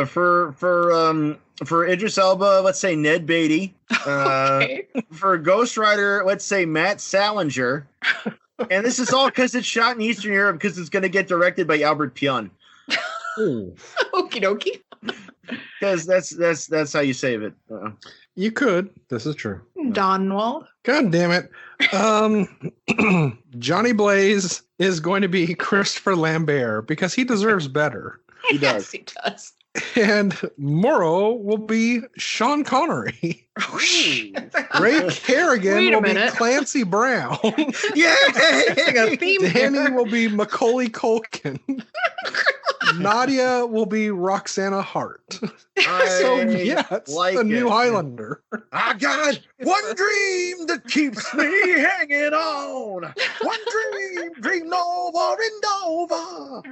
for Idris Elba, let's say Ned Beatty. Okay. For Ghost Rider, let's say Matt Salinger. And this is all because it's shot in Eastern Europe because it's going to get directed by Albert Pyun. Ooh. Okie dokie. Because that's how you save it. You could. This is true. Donwald. God damn it. Johnny Blaze is going to be Christopher Lambert because he deserves better. He does. Yes, he does. And Morrow will be Sean Connery. Oh, shit. Ray Kerrigan Wait a will minute. be Clancy Brown. Yeah. A theme Danny here. will be Macaulay Culkin. Nadia will be Roxana Hart. So yeah, it's like the new it. Highlander. I got one dream that keeps me hanging on. One dream over and over.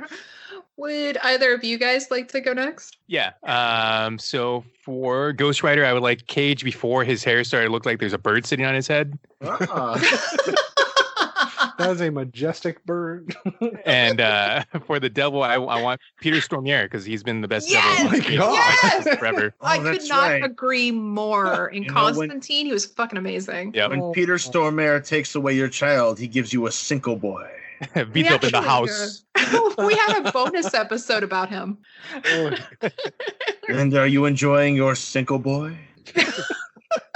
Would either of you guys like to go next? Yeah. So for Ghost Rider, I would like Cage before his hair started to look like there's a bird sitting on his head. That is a majestic bird. And for the devil, I want Peter Stormare because he's been the best Yes! devil Oh my God. Yes! forever. I could that's not right. agree more. In You know, when- Constantine, he was fucking amazing. Yep. When Peter Stormare takes away your child, he gives you a single boy. Beat up in the actually, house. We had a bonus episode about him. And are you enjoying your single boy?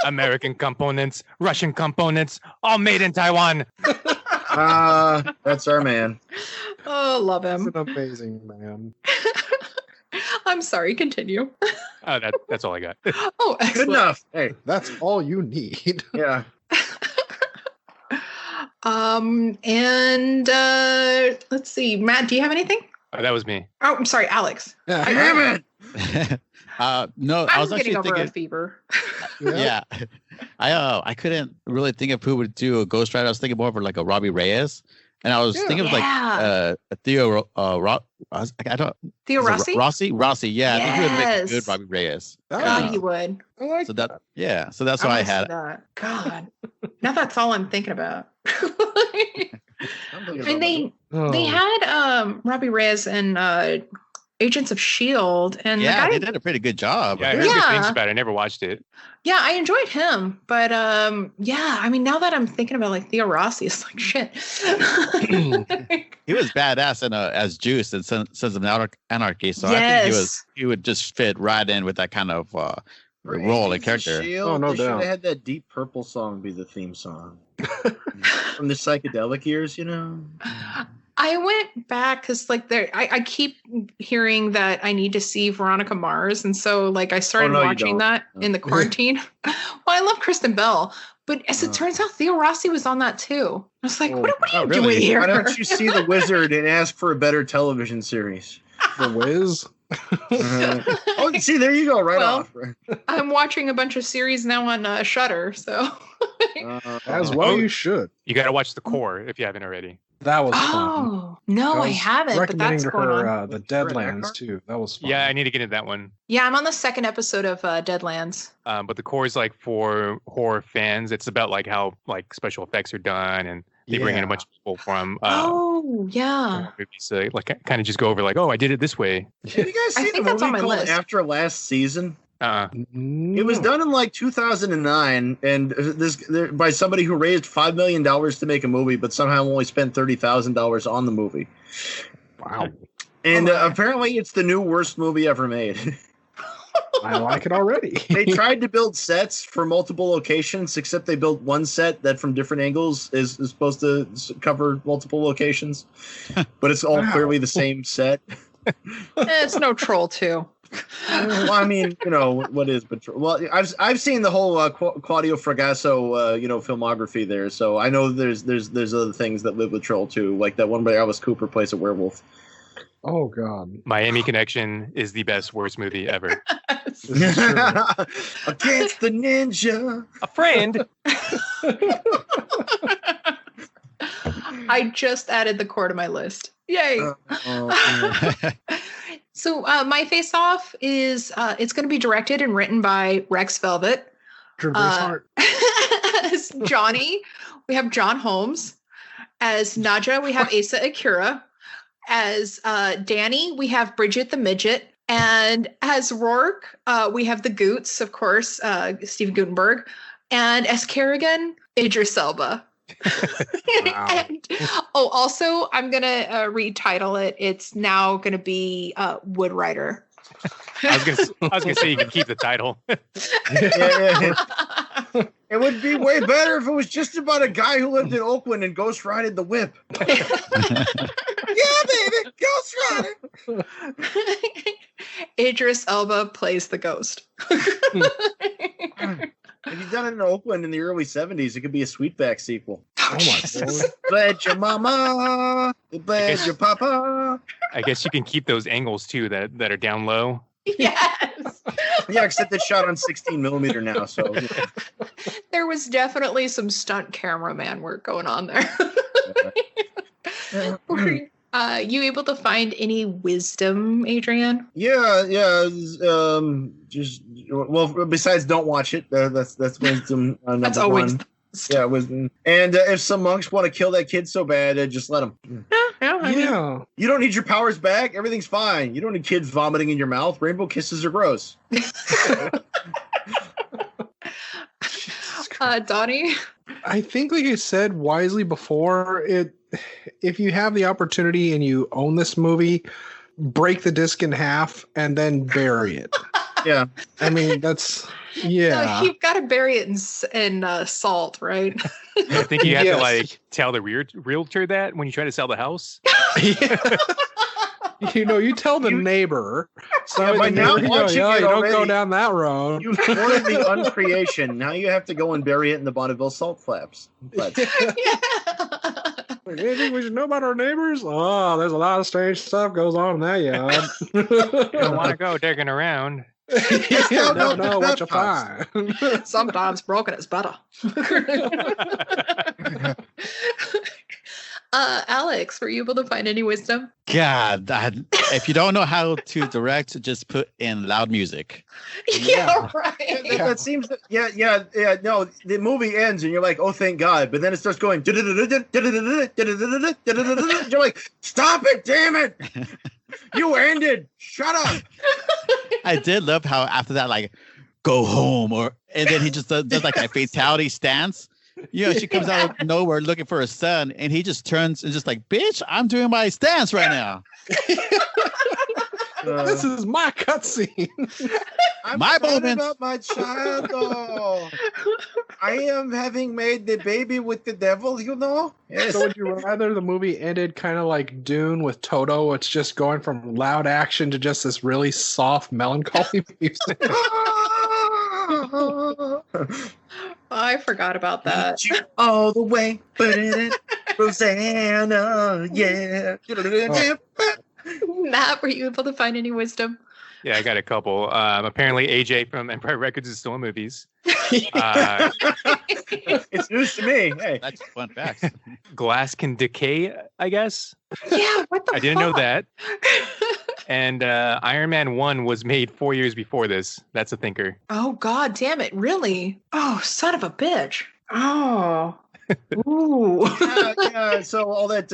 American components, Russian components, all made in Taiwan. That's our man. Oh, love He's him. an amazing man. I'm sorry, continue. Oh, that's all I got. Oh, excellent. Good enough. Hey, That's all you need. yeah. And let's see. Matt, do you have anything? Oh, that was me. Oh, I'm sorry, Alex. Yeah. Damn it. No, I I'm was getting actually over a thinking. fever. Yeah, I couldn't really think of who would do a Ghost Rider. I was thinking more of like a Robbie Reyes, and I was Yeah. thinking of like Yeah. a Theo. I don't. Theo is it Rossi? Rossi. Yeah, I think he would make a Yes. good Robbie Reyes. God, he would. I like So that, yeah, so that's why I wanna see had. that. God. Now that's all I'm thinking about. I'm thinking And they Oh. had Robbie Reyes and Agents of Shield, and Yeah, the they guy. did a pretty good job. Yeah, I heard good Yeah. things about it. I never watched it. Yeah, I enjoyed him, but yeah, I mean, now that I'm thinking about like Theo Rossi, it's like shit. He was badass in as Juice in Sons of Anarchy. So I think Yes. he would just fit right in with that kind of role and character. Oh, no they should have doubt. had that Deep Purple song be the theme song. From the psychedelic years, you know? I went back because like I keep hearing that I need to see Veronica Mars, and so like I started no, you watching don't. that in the quarantine. Well, I love Kristen Bell, but as it turns out, Theo Rossi was on that too. I was like, what are you doing here? Why don't you see The Wizard and ask for a better television series? The Wiz. Oh, see, there you go, right Well, off. I'm watching a bunch of series now on Shudder, so. As well, you should. You got to watch The Core if you haven't already. That was fun. Oh no, I was haven't. But recommending that's to going her on. the Deadlands too. That was fun. Yeah, I need to get into that one. Yeah, I'm on the second episode of Deadlands. But The Core is like for horror fans. It's about like how like special effects are done, and they bring in a bunch of people from Oh yeah. movies. So like kind of just go over like, oh, I did it this way. Have you guys I seen think the that's on movie my called list. After Last Season? It was No. done in like 2009, and by somebody who raised $5 million to make a movie, but somehow only spent $30,000 on the movie. Wow. And Oh, my. apparently, it's the new worst movie ever made. I like it already. They tried to build sets for multiple locations, except they built one set that from different angles is supposed to cover multiple locations, but it's all Wow. clearly the same set. It's no Troll 2. Well, I mean, you know what is, but well, I've seen the whole Claudio Fragasso, filmography there, so I know there's other things that live with Troll too, like that one where Alice Cooper plays a werewolf. Oh God. Miami Connection is the best worst movie ever. This is true. Against the ninja. A friend. I just added The Core to my list. Yay. So my face off is it's going to be directed and written by Rex Velvet. Drew Uh, Hart. As Johnny, we have John Holmes. As Nadja, we have Asa Akira. As Danny, we have Bridget the Midget. And as Rourke, we have the Goots, of course, Steven Gutenberg. And as Kerrigan, Idris Elba. Wow. And, also, I'm going to retitle it. It's now going to be Wood Rider. I was gonna say you can keep the title. Yeah. It would be way better if it was just about a guy who lived in Oakland and ghost rided the whip. Yeah, baby, ghost rider. Idris Elba plays the ghost. If you've done it in Oakland in the early 70s, it could be a Sweetback sequel. Oh my God. Bled your mama, bled your papa. I guess you can keep those angles too that are down low. Yes. Yeah, except it's shot on 16 millimeter now. So There was definitely some stunt cameraman work going on there. Were you able to find any wisdom, Adrian? yeah. Just besides don't watch it. That's wisdom. That's Number always. one. Yeah, wisdom. And if some monks want to kill that kid so bad, just let them. I mean, Yeah. You don't need your powers back. Everything's fine. You don't need kids vomiting in your mouth. Rainbow kisses are gross. Donnie? I think, like you said wisely before, if you have the opportunity and you own this movie, break the disc in half and then bury it. Yeah. I mean, that's yeah. You've got to bury it in salt, right? I think you have Yes. to like tell the realtor that when you try to sell the house. You tell the neighbor. So Yeah, by the now neighbor, watching you it don't already- go down that road. You thwarted the uncreation. Now you have to go and bury it in the Bonneville salt flaps. But Anything we should know about our neighbors? Oh, there's a lot of strange stuff goes on in that yard. You don't want to go digging around. You never know what you'll That find. Sometimes broken is better. Alex, were you able to find any wisdom? God, if you don't know how to direct, just put in loud music. Yeah, right. that seems to, yeah. No, the movie ends and you're like, oh, thank God. But then it starts going. You're like, stop it, damn it! You ended. Shut up. I did love how after that, like, go home, and then he just does like a fatality stance. She comes out of nowhere looking for her son, and he just turns and just like, bitch, I'm doing my stance right now. This is my cutscene. I'm My sad moment. about my child, though. I am having made the baby with the devil, Yes. So would you rather the movie ended kind of like Dune with Toto? It's just going from loud action to just this really soft, melancholy music. I forgot about that. All the way, Rosanna, yeah. Matt, were you able to find any wisdom? Yeah, I got a couple. Apparently, AJ from Empire Records is still in movies. Uh, It's news to me. Hey, That's fun fact. glass can decay, I guess. Yeah, what the I didn't know fuck? that. And Iron Man 1 was made 4 years before this. That's a thinker. Oh, God damn it. Really? Oh, son of a bitch. Oh. Ooh. yeah. So all that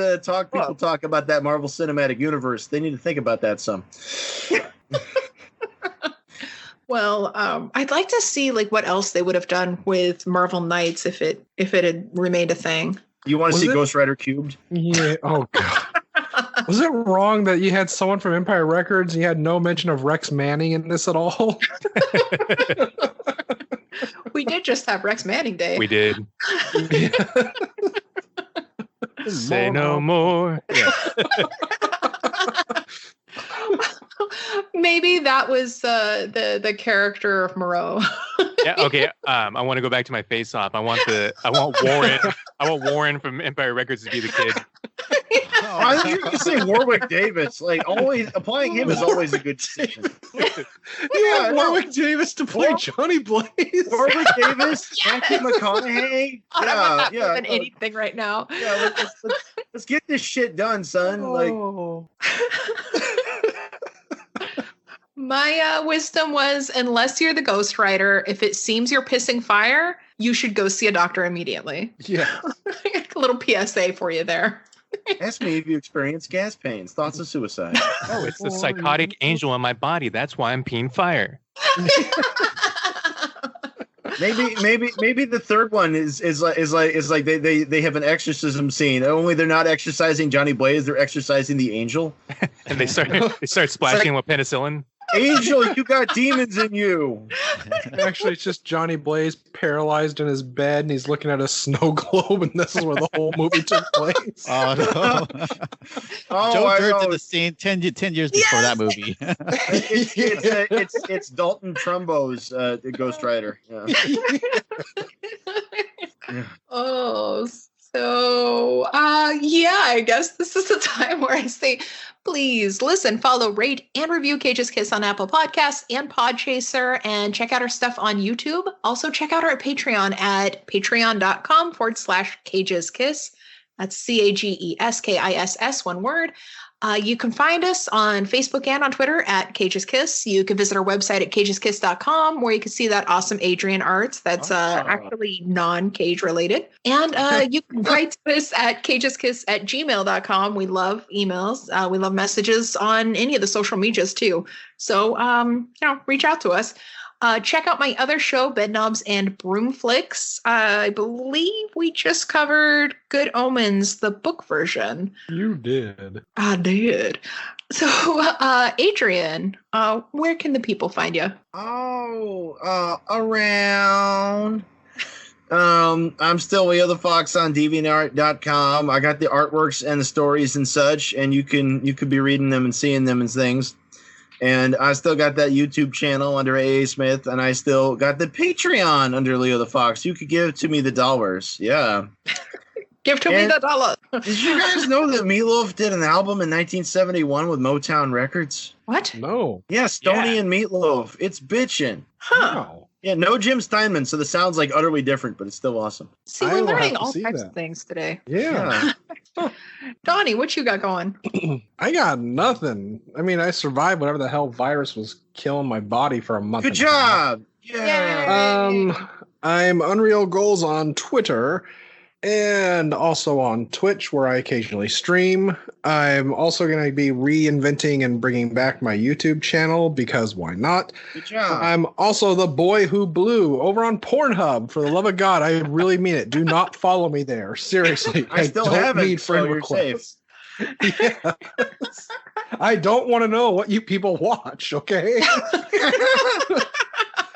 people talk about that Marvel Cinematic Universe, they need to think about that some. Well, I'd like to see like what else they would have done with Marvel Knights if it had remained a thing. You want to Was see it- Ghost Rider cubed? Yeah. Oh God. Was it wrong that you had someone from Empire Records and you had no mention of Rex Manning in this at all? We did just have Rex Manning Day. We did. Say no more. Yeah. Maybe that was the character of Moreau. Yeah. Okay. I want to go back to my face off. I want Warren. I want Warren from Empire Records to be the kid. I thought you were going to say Warwick Davis. Like always, applying him is always a good decision. Yeah, Warwick Davis to play Johnny Blaze. Warwick Davis, Matthew McConaughey. I'm Yeah, not moving anything right now. Yeah, let's get this shit done, son. Like, Oh. My wisdom was, unless you're the Ghost Rider, if it seems you're pissing fire, you should go see a doctor immediately. Yeah. A little PSA for you there. Ask me if you experience gas pains, thoughts of suicide. Oh, it's the psychotic angel in my body. That's why I'm peeing fire. Maybe the third one is like they have an exorcism scene. Only they're not exorcising Johnny Blaze, they're exorcising the angel. And they start splashing with penicillin. Angel, you got demons in you. Actually, it's just Johnny Blaze paralyzed in his bed, and he's looking at a snow globe, and this is where the whole movie took place. Oh no! Joe Dirt did the scene 10 years before that movie. It's Dalton Trumbo's Ghost Rider. Yeah. Oh, so I guess this is the time where I say, please listen, follow, rate, and review Cage's Kiss on Apple Podcasts and Podchaser, and check out our stuff on YouTube. Also, check out our Patreon at patreon.com/Cage's Kiss. That's CAGESKISS, one word. You can find us on Facebook and on Twitter at Cage's Kiss. You can visit our website at cageskiss.com, where you can see that awesome Adrian art that's actually non-Cage related. And you can write to us at cageskiss@gmail.com. We love emails. We love messages on any of the social medias too. So, reach out to us. Check out my other show, Bedknobs and Broomflicks. I believe we just covered Good Omens, the book version. You did. I did. So, Adrian, where can the people find you? Around. I'm still Leo the Fox on DeviantArt.com. I got the artworks and the stories and such, and you could be reading them and seeing them and things. And I still got that YouTube channel under A.A. Smith, and I still got the Patreon under Leo the Fox. You could give to me the dollars. Yeah. Give to me the dollar. Did you guys know that Meatloaf did an album in 1971 with Motown Records? What? No. Yes, Donnie and Meatloaf. It's bitchin'. Huh. Wow. Yeah, no Jim Steinman, so the sound's like utterly different, but it's still awesome. See, I we're will learning have to all see types that. of things today. Yeah. Donnie, what you got going? I got nothing. I mean, I survived whatever the hell virus was killing my body for a month. Good job. Yeah. I'm Unreal Goals on Twitter and also on Twitch, where I occasionally stream. I'm also going to be reinventing and bringing back my YouTube channel, because why not? Good job. I'm also the boy who blew over on Pornhub. For the love of God, I really mean it. Do not follow me there. Seriously. I still don't haven't, need so friend you're requests. Yes. I don't want to know what you people watch, okay?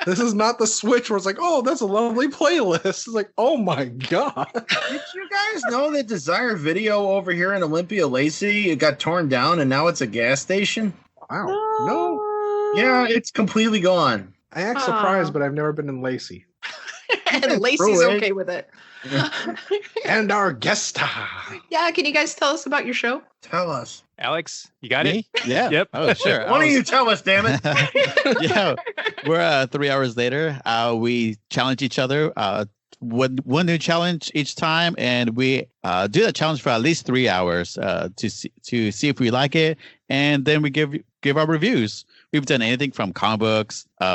This is not the Switch where it's like, oh, that's a lovely playlist. It's like, oh my God. Did you guys know that Desire Video over here in Olympia Lacey, it got torn down and now it's a gas station? Wow. No. Yeah, it's completely gone. I act surprised, but I've never been in Lacey. And Lacey's okay with it. And our guest star. Yeah, can you guys tell us about your show? Tell us. Alex, you got Me? it? Yeah. Yep. Oh, sure. Why don't you tell us, damn it? Yeah, we're 3 hours later. We challenge each other. One new challenge each time, and we do that challenge for at least 3 hours to see if we like it, and then we give our reviews. We've done anything from comic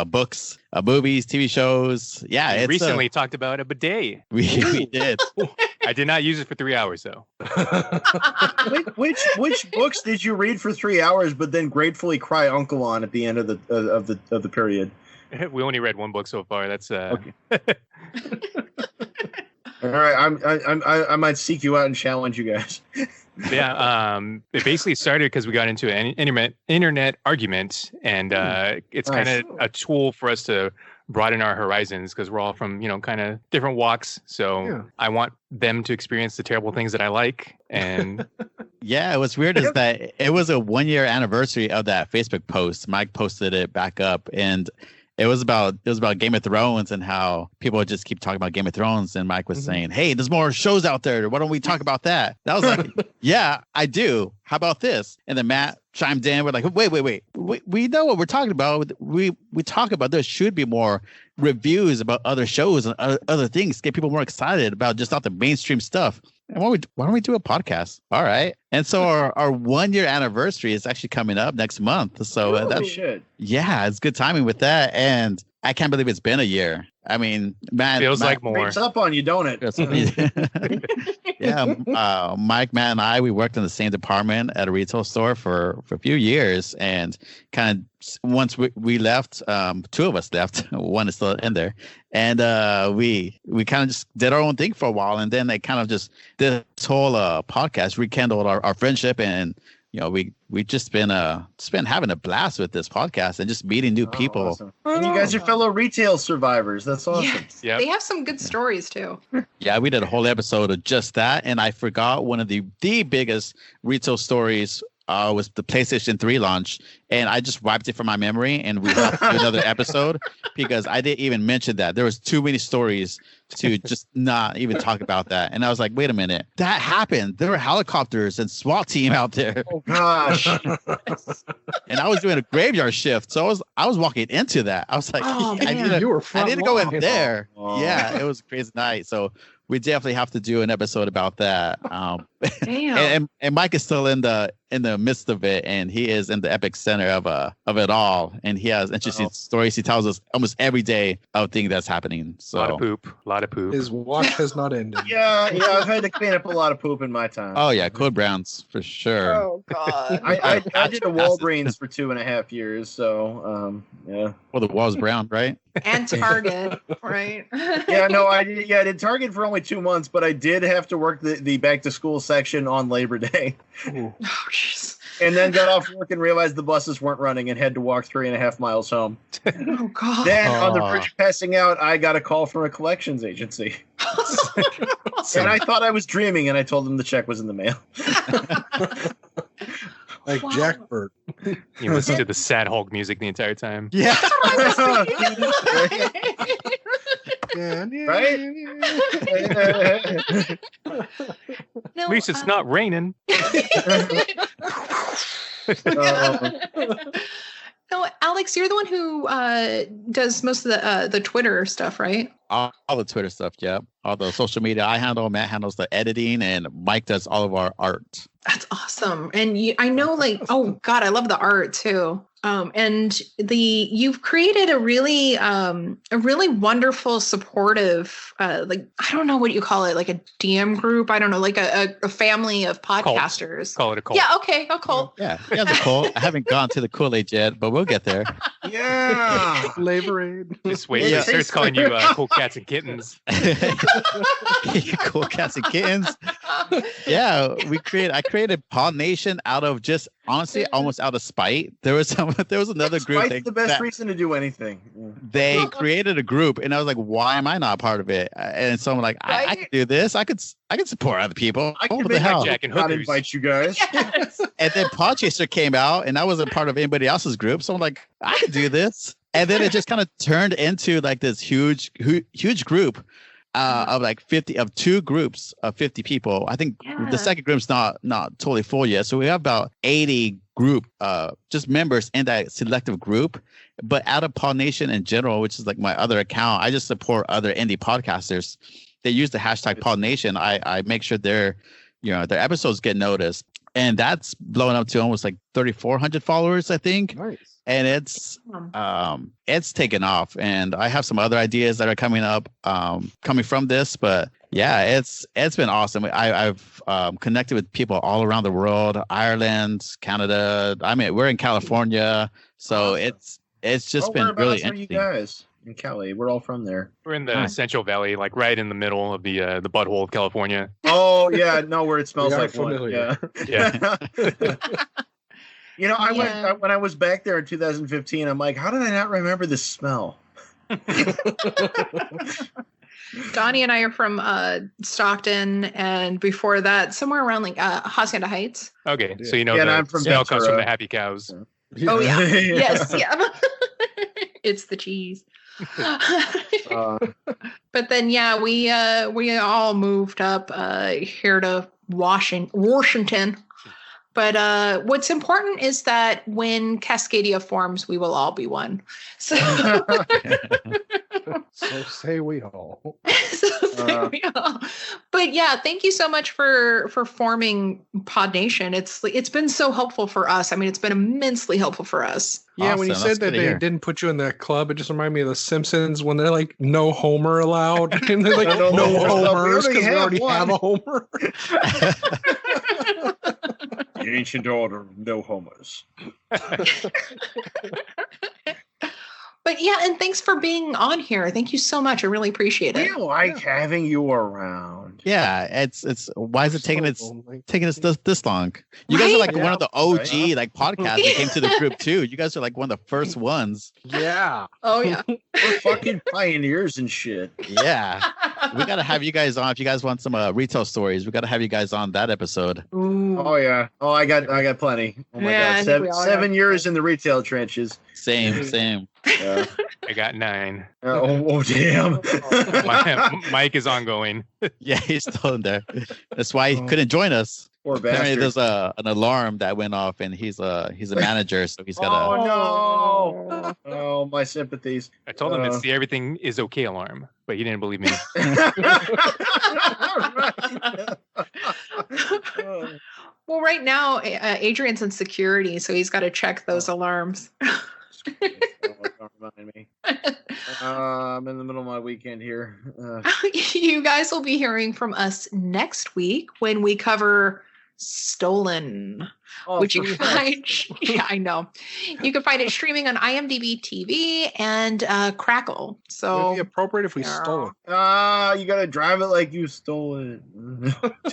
books, movies, TV shows. Yeah, We it's recently talked about a bidet. we did. I did not use it for 3 hours though. Which books did you read for 3 hours, but then gratefully cry uncle on at the end of the period? We only read one book so far. That's Okay. All right, I might seek you out and challenge you guys. Yeah, it basically started because we got into an internet argument, and it's Nice. kind of a tool for us to broaden our horizons, because we're all from kind of different walks. So Yeah. I want them to experience the terrible things that I like, and Yeah, what's weird is that it was a 1 year anniversary of that Facebook post. Mike posted it back up, and it was about Game of Thrones and how people would just keep talking about Game of Thrones. And Mike was saying, "Hey, there's more shows out there. Why don't we talk about that?" And I was like, "Yeah, I do. How about this?" And then Matt chimed in. We're like, "Wait. We know what we're talking about. We talk about there should be more reviews about other shows and other things, get people more excited about just not the mainstream stuff. And why don't we do a podcast?" All right. And so our 1 year anniversary is actually coming up next month. So Holy shit. yeah, it's good timing with that. And I can't believe it's been a year. I mean, man, Feels Matt, like more. It's up on you, don't it? Yeah, Mike, Matt, and I, we worked in the same department at a retail store for a few years, and kind of once we left, two of us left. One is still in there, and we kind of just did our own thing for a while, and then they kind of just this whole podcast rekindled our friendship, and we just been having a blast with this podcast and just meeting new people. Awesome. And you guys are fellow retail survivors. That's awesome. Yes, Yep. they have some good stories too. Yeah, we did a whole episode of just that, and I forgot one of the biggest retail stories was the PlayStation 3 launch, and I just wiped it from my memory, and we have to do another episode because I didn't even mention that. There was too many stories to just not even talk about that. And I was like, wait a minute, that happened. There were helicopters and SWAT team out there. Oh gosh. And I was doing a graveyard shift, so I was walking into that. I was like, Oh, I man. You were need to go in front there. Oh. Yeah, it was a crazy night. So we definitely have to do an episode about that. Damn. And Mike is still in the midst of it, and he is in the epic center of it all. And he has interesting stories. He tells us almost every day of things that's happening. So A lot of poop. His watch has not ended. Yeah, I've had to clean up a lot of poop in my time. Oh yeah, Code Browns for sure. Oh God. I did a Walgreens for 2.5 years, so yeah. Well, the wall's brown, right? And Target, right? Yeah, no, I did Target for only 2 months, but I did have to work the back to school section on Labor Day. Ooh. Oh, jeez. And then got off work and realized the buses weren't running and had to walk 3.5 miles home. Oh God. Then on the Oh. bridge passing out, I got a call from a collections agency. And I thought I was dreaming, and I told them the check was in the mail. Like Wow. Jackbird. You listen to the sad Hulk music the entire time. Yeah. Right? No, At least it's not raining. No, Alex, you're the one who does most of the Twitter stuff, right? All the Twitter stuff, yeah. All the social media I handle, Matt handles the editing, and Mike does all of our art. That's awesome. And I know, like, oh God, I love the art too. And you've created a really wonderful, supportive, like, I don't know what you call it, like a DM group. I don't know, like a family of podcasters. Call it a cult. Yeah. Okay. A cult. Yeah, the cult. I haven't gone to the Kool-Aid yet, but we'll get there. Yeah. Labor Aid. Just wait. Yeah. It starts calling you cool cats and kittens. Cool cats and kittens. Yeah, I created Pawn Nation out of just honestly almost out of spite. There was another group. Spite's the best reason to do anything. They created a group, and I was like, why am I not part of it? And so I'm like, I could do this. I could support other people. I What can the make hell? a Jack and not hookers. invite you guys. Yes. And then Podchaser came out, and I wasn't part of anybody else's group. So I'm like, I could do this. And then it just kind of turned into like this huge group of like 50 of two groups of 50 people. I think Yeah. the second group's not totally full yet. So we have about 80 group just members in that selective group. But out of Pawn Nation in general, which is like my other account, I just support other indie podcasters. They use the hashtag Pawn Nation. I make sure their episodes get noticed. And that's blown up to almost like 3,400 followers, I think. Nice. And it's taken off. And I have some other ideas that are coming up, coming from this. But yeah, it's been awesome. I've connected with people all around the world, Ireland, Canada. I mean, we're in California, so Awesome. it's just been really whereabouts are you interesting. guys? In Cali. We're all from there. We're in the Central Valley, like right in the middle of the butthole of California. Oh yeah, no, where it smells We are like one. familiar. Yeah. Yeah. You know, when I was back there in 2015, I'm like, how did I not remember this smell? Donnie and I are from Stockton, and before that, somewhere around like Hacienda Heights. Okay, so you know Yeah, and the I'm from smell comes Ventura. from the happy cows. Oh yeah, Yeah. yes, yeah. It's the cheese. But then, yeah, we all moved up here to Washington. But what's important is that when Cascadia forms, we will all be one. So So say we all. But yeah, thank you so much for forming Pod Nation. It's been so helpful for us. I mean, it's been immensely helpful for us. Yeah, Awesome. when you said that they didn't put you in that club, it just reminded me of The Simpsons when they're like, no Homer allowed. And they're like, no Homers because we already have a Homer. The ancient order of no homers. But yeah, and thanks for being on here. Thank you so much. I really appreciate it. We like having you around. Yeah, it's why is it taking us this long? You guys are like one of the OG like podcasts that came to the group too. You guys are like one of the first ones. Yeah. Oh yeah. We're fucking pioneers and shit. Yeah. We gotta have you guys on if you guys want some retail stories. We gotta have you guys on that episode. Ooh. Oh yeah. Oh, I got plenty. Oh my God. 7 years in the retail trenches. Same. I got 9. Oh damn. Mike is ongoing. Yeah, he's still in there. That's why he couldn't join us. Poor Apparently, bastard. there's an alarm that went off, and he's a manager, so he's got Oh no. Oh, my sympathies. I told him it's the everything is okay alarm, but he didn't believe me. Well, right now, Adrian's in security, so he's got to check those alarms. Don't remind me. I'm in the middle of my weekend here. You guys will be hearing from us next week when we cover Stolen, which you can find. Yeah, I know. You can find it streaming on IMDb TV and Crackle. So Would it be appropriate if we stole You gotta drive it like you stole it.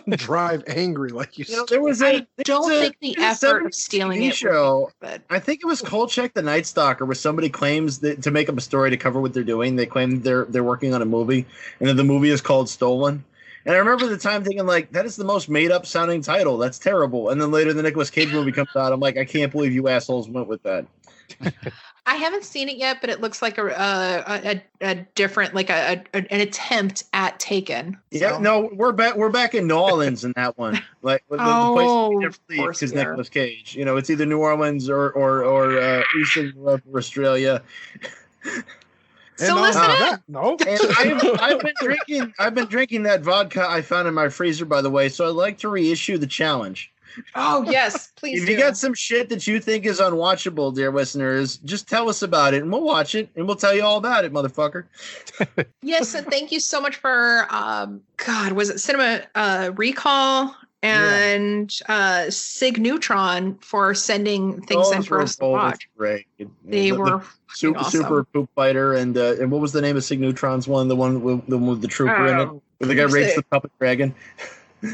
it. Drive angry like you stole There was I don't think the effort of stealing it. show. But I think it was Kolchak the Night Stalker, where somebody claims that to make up a story to cover what they're doing. They claim they're working on a movie, and then the movie is called Stolen. And I remember the time thinking, like, that is the most made-up sounding title. That's terrible. And then later the Nicolas Cage movie comes out. I'm like, I can't believe you assholes went with that. I haven't seen it yet, but it looks like a different, like an attempt at Taken. Yeah, no, we're back in New Orleans in that one. Like the place because Nicolas Cage. You know, it's either New Orleans or Eastern Europe or Australia. So listen in. No. And I've been drinking that vodka I found in my freezer, by the way. So I'd like to reissue the challenge. Oh yes, please. If you got some shit that you think is unwatchable, dear listeners, just tell us about it, and we'll watch it, and we'll tell you all about it, motherfucker. Yes, and thank you so much for was it Cinema Recall and Sig Neutron for sending things in for us to watch. Great. They were super awesome. super poop fighter, and what was the name of Sig Neutron's one? The one with the trooper in it, where the guy rapes the puppet dragon.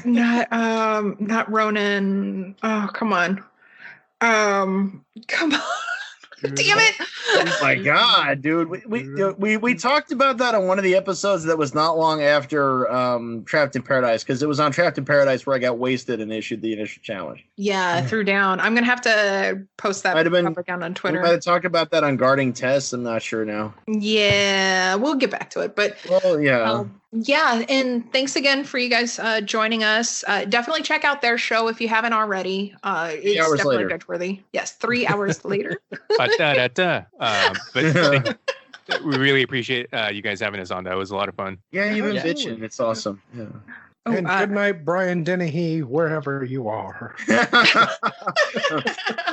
Not Ronan. Oh, come on. Come on. Damn it. Oh my God, dude. We talked about that on one of the episodes that was not long after Trapped in Paradise, because it was on Trapped in Paradise where I got wasted and issued the initial challenge. Yeah, threw down. I'm gonna have to post that again on Twitter. We might have talked about that on Guarding Tess. I'm not sure now. Yeah, we'll get back to it. But yeah, and thanks again for you guys joining us. Definitely check out their show if you haven't already. It's definitely binge-worthy. Yes, 3 hours later. But we really appreciate you guys having us on. That was a lot of fun. Yeah, you've been bitching. It's awesome. Yeah. And good night, Brian Dennehy, wherever you are. I'm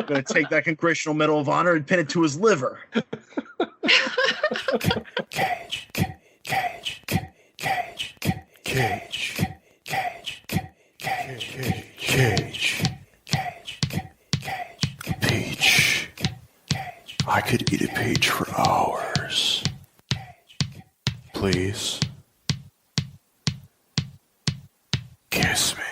going to take that Congressional Medal of Honor and pin it to his liver. Cage. Peach. I could eat a peach for hours. Please. Kiss me.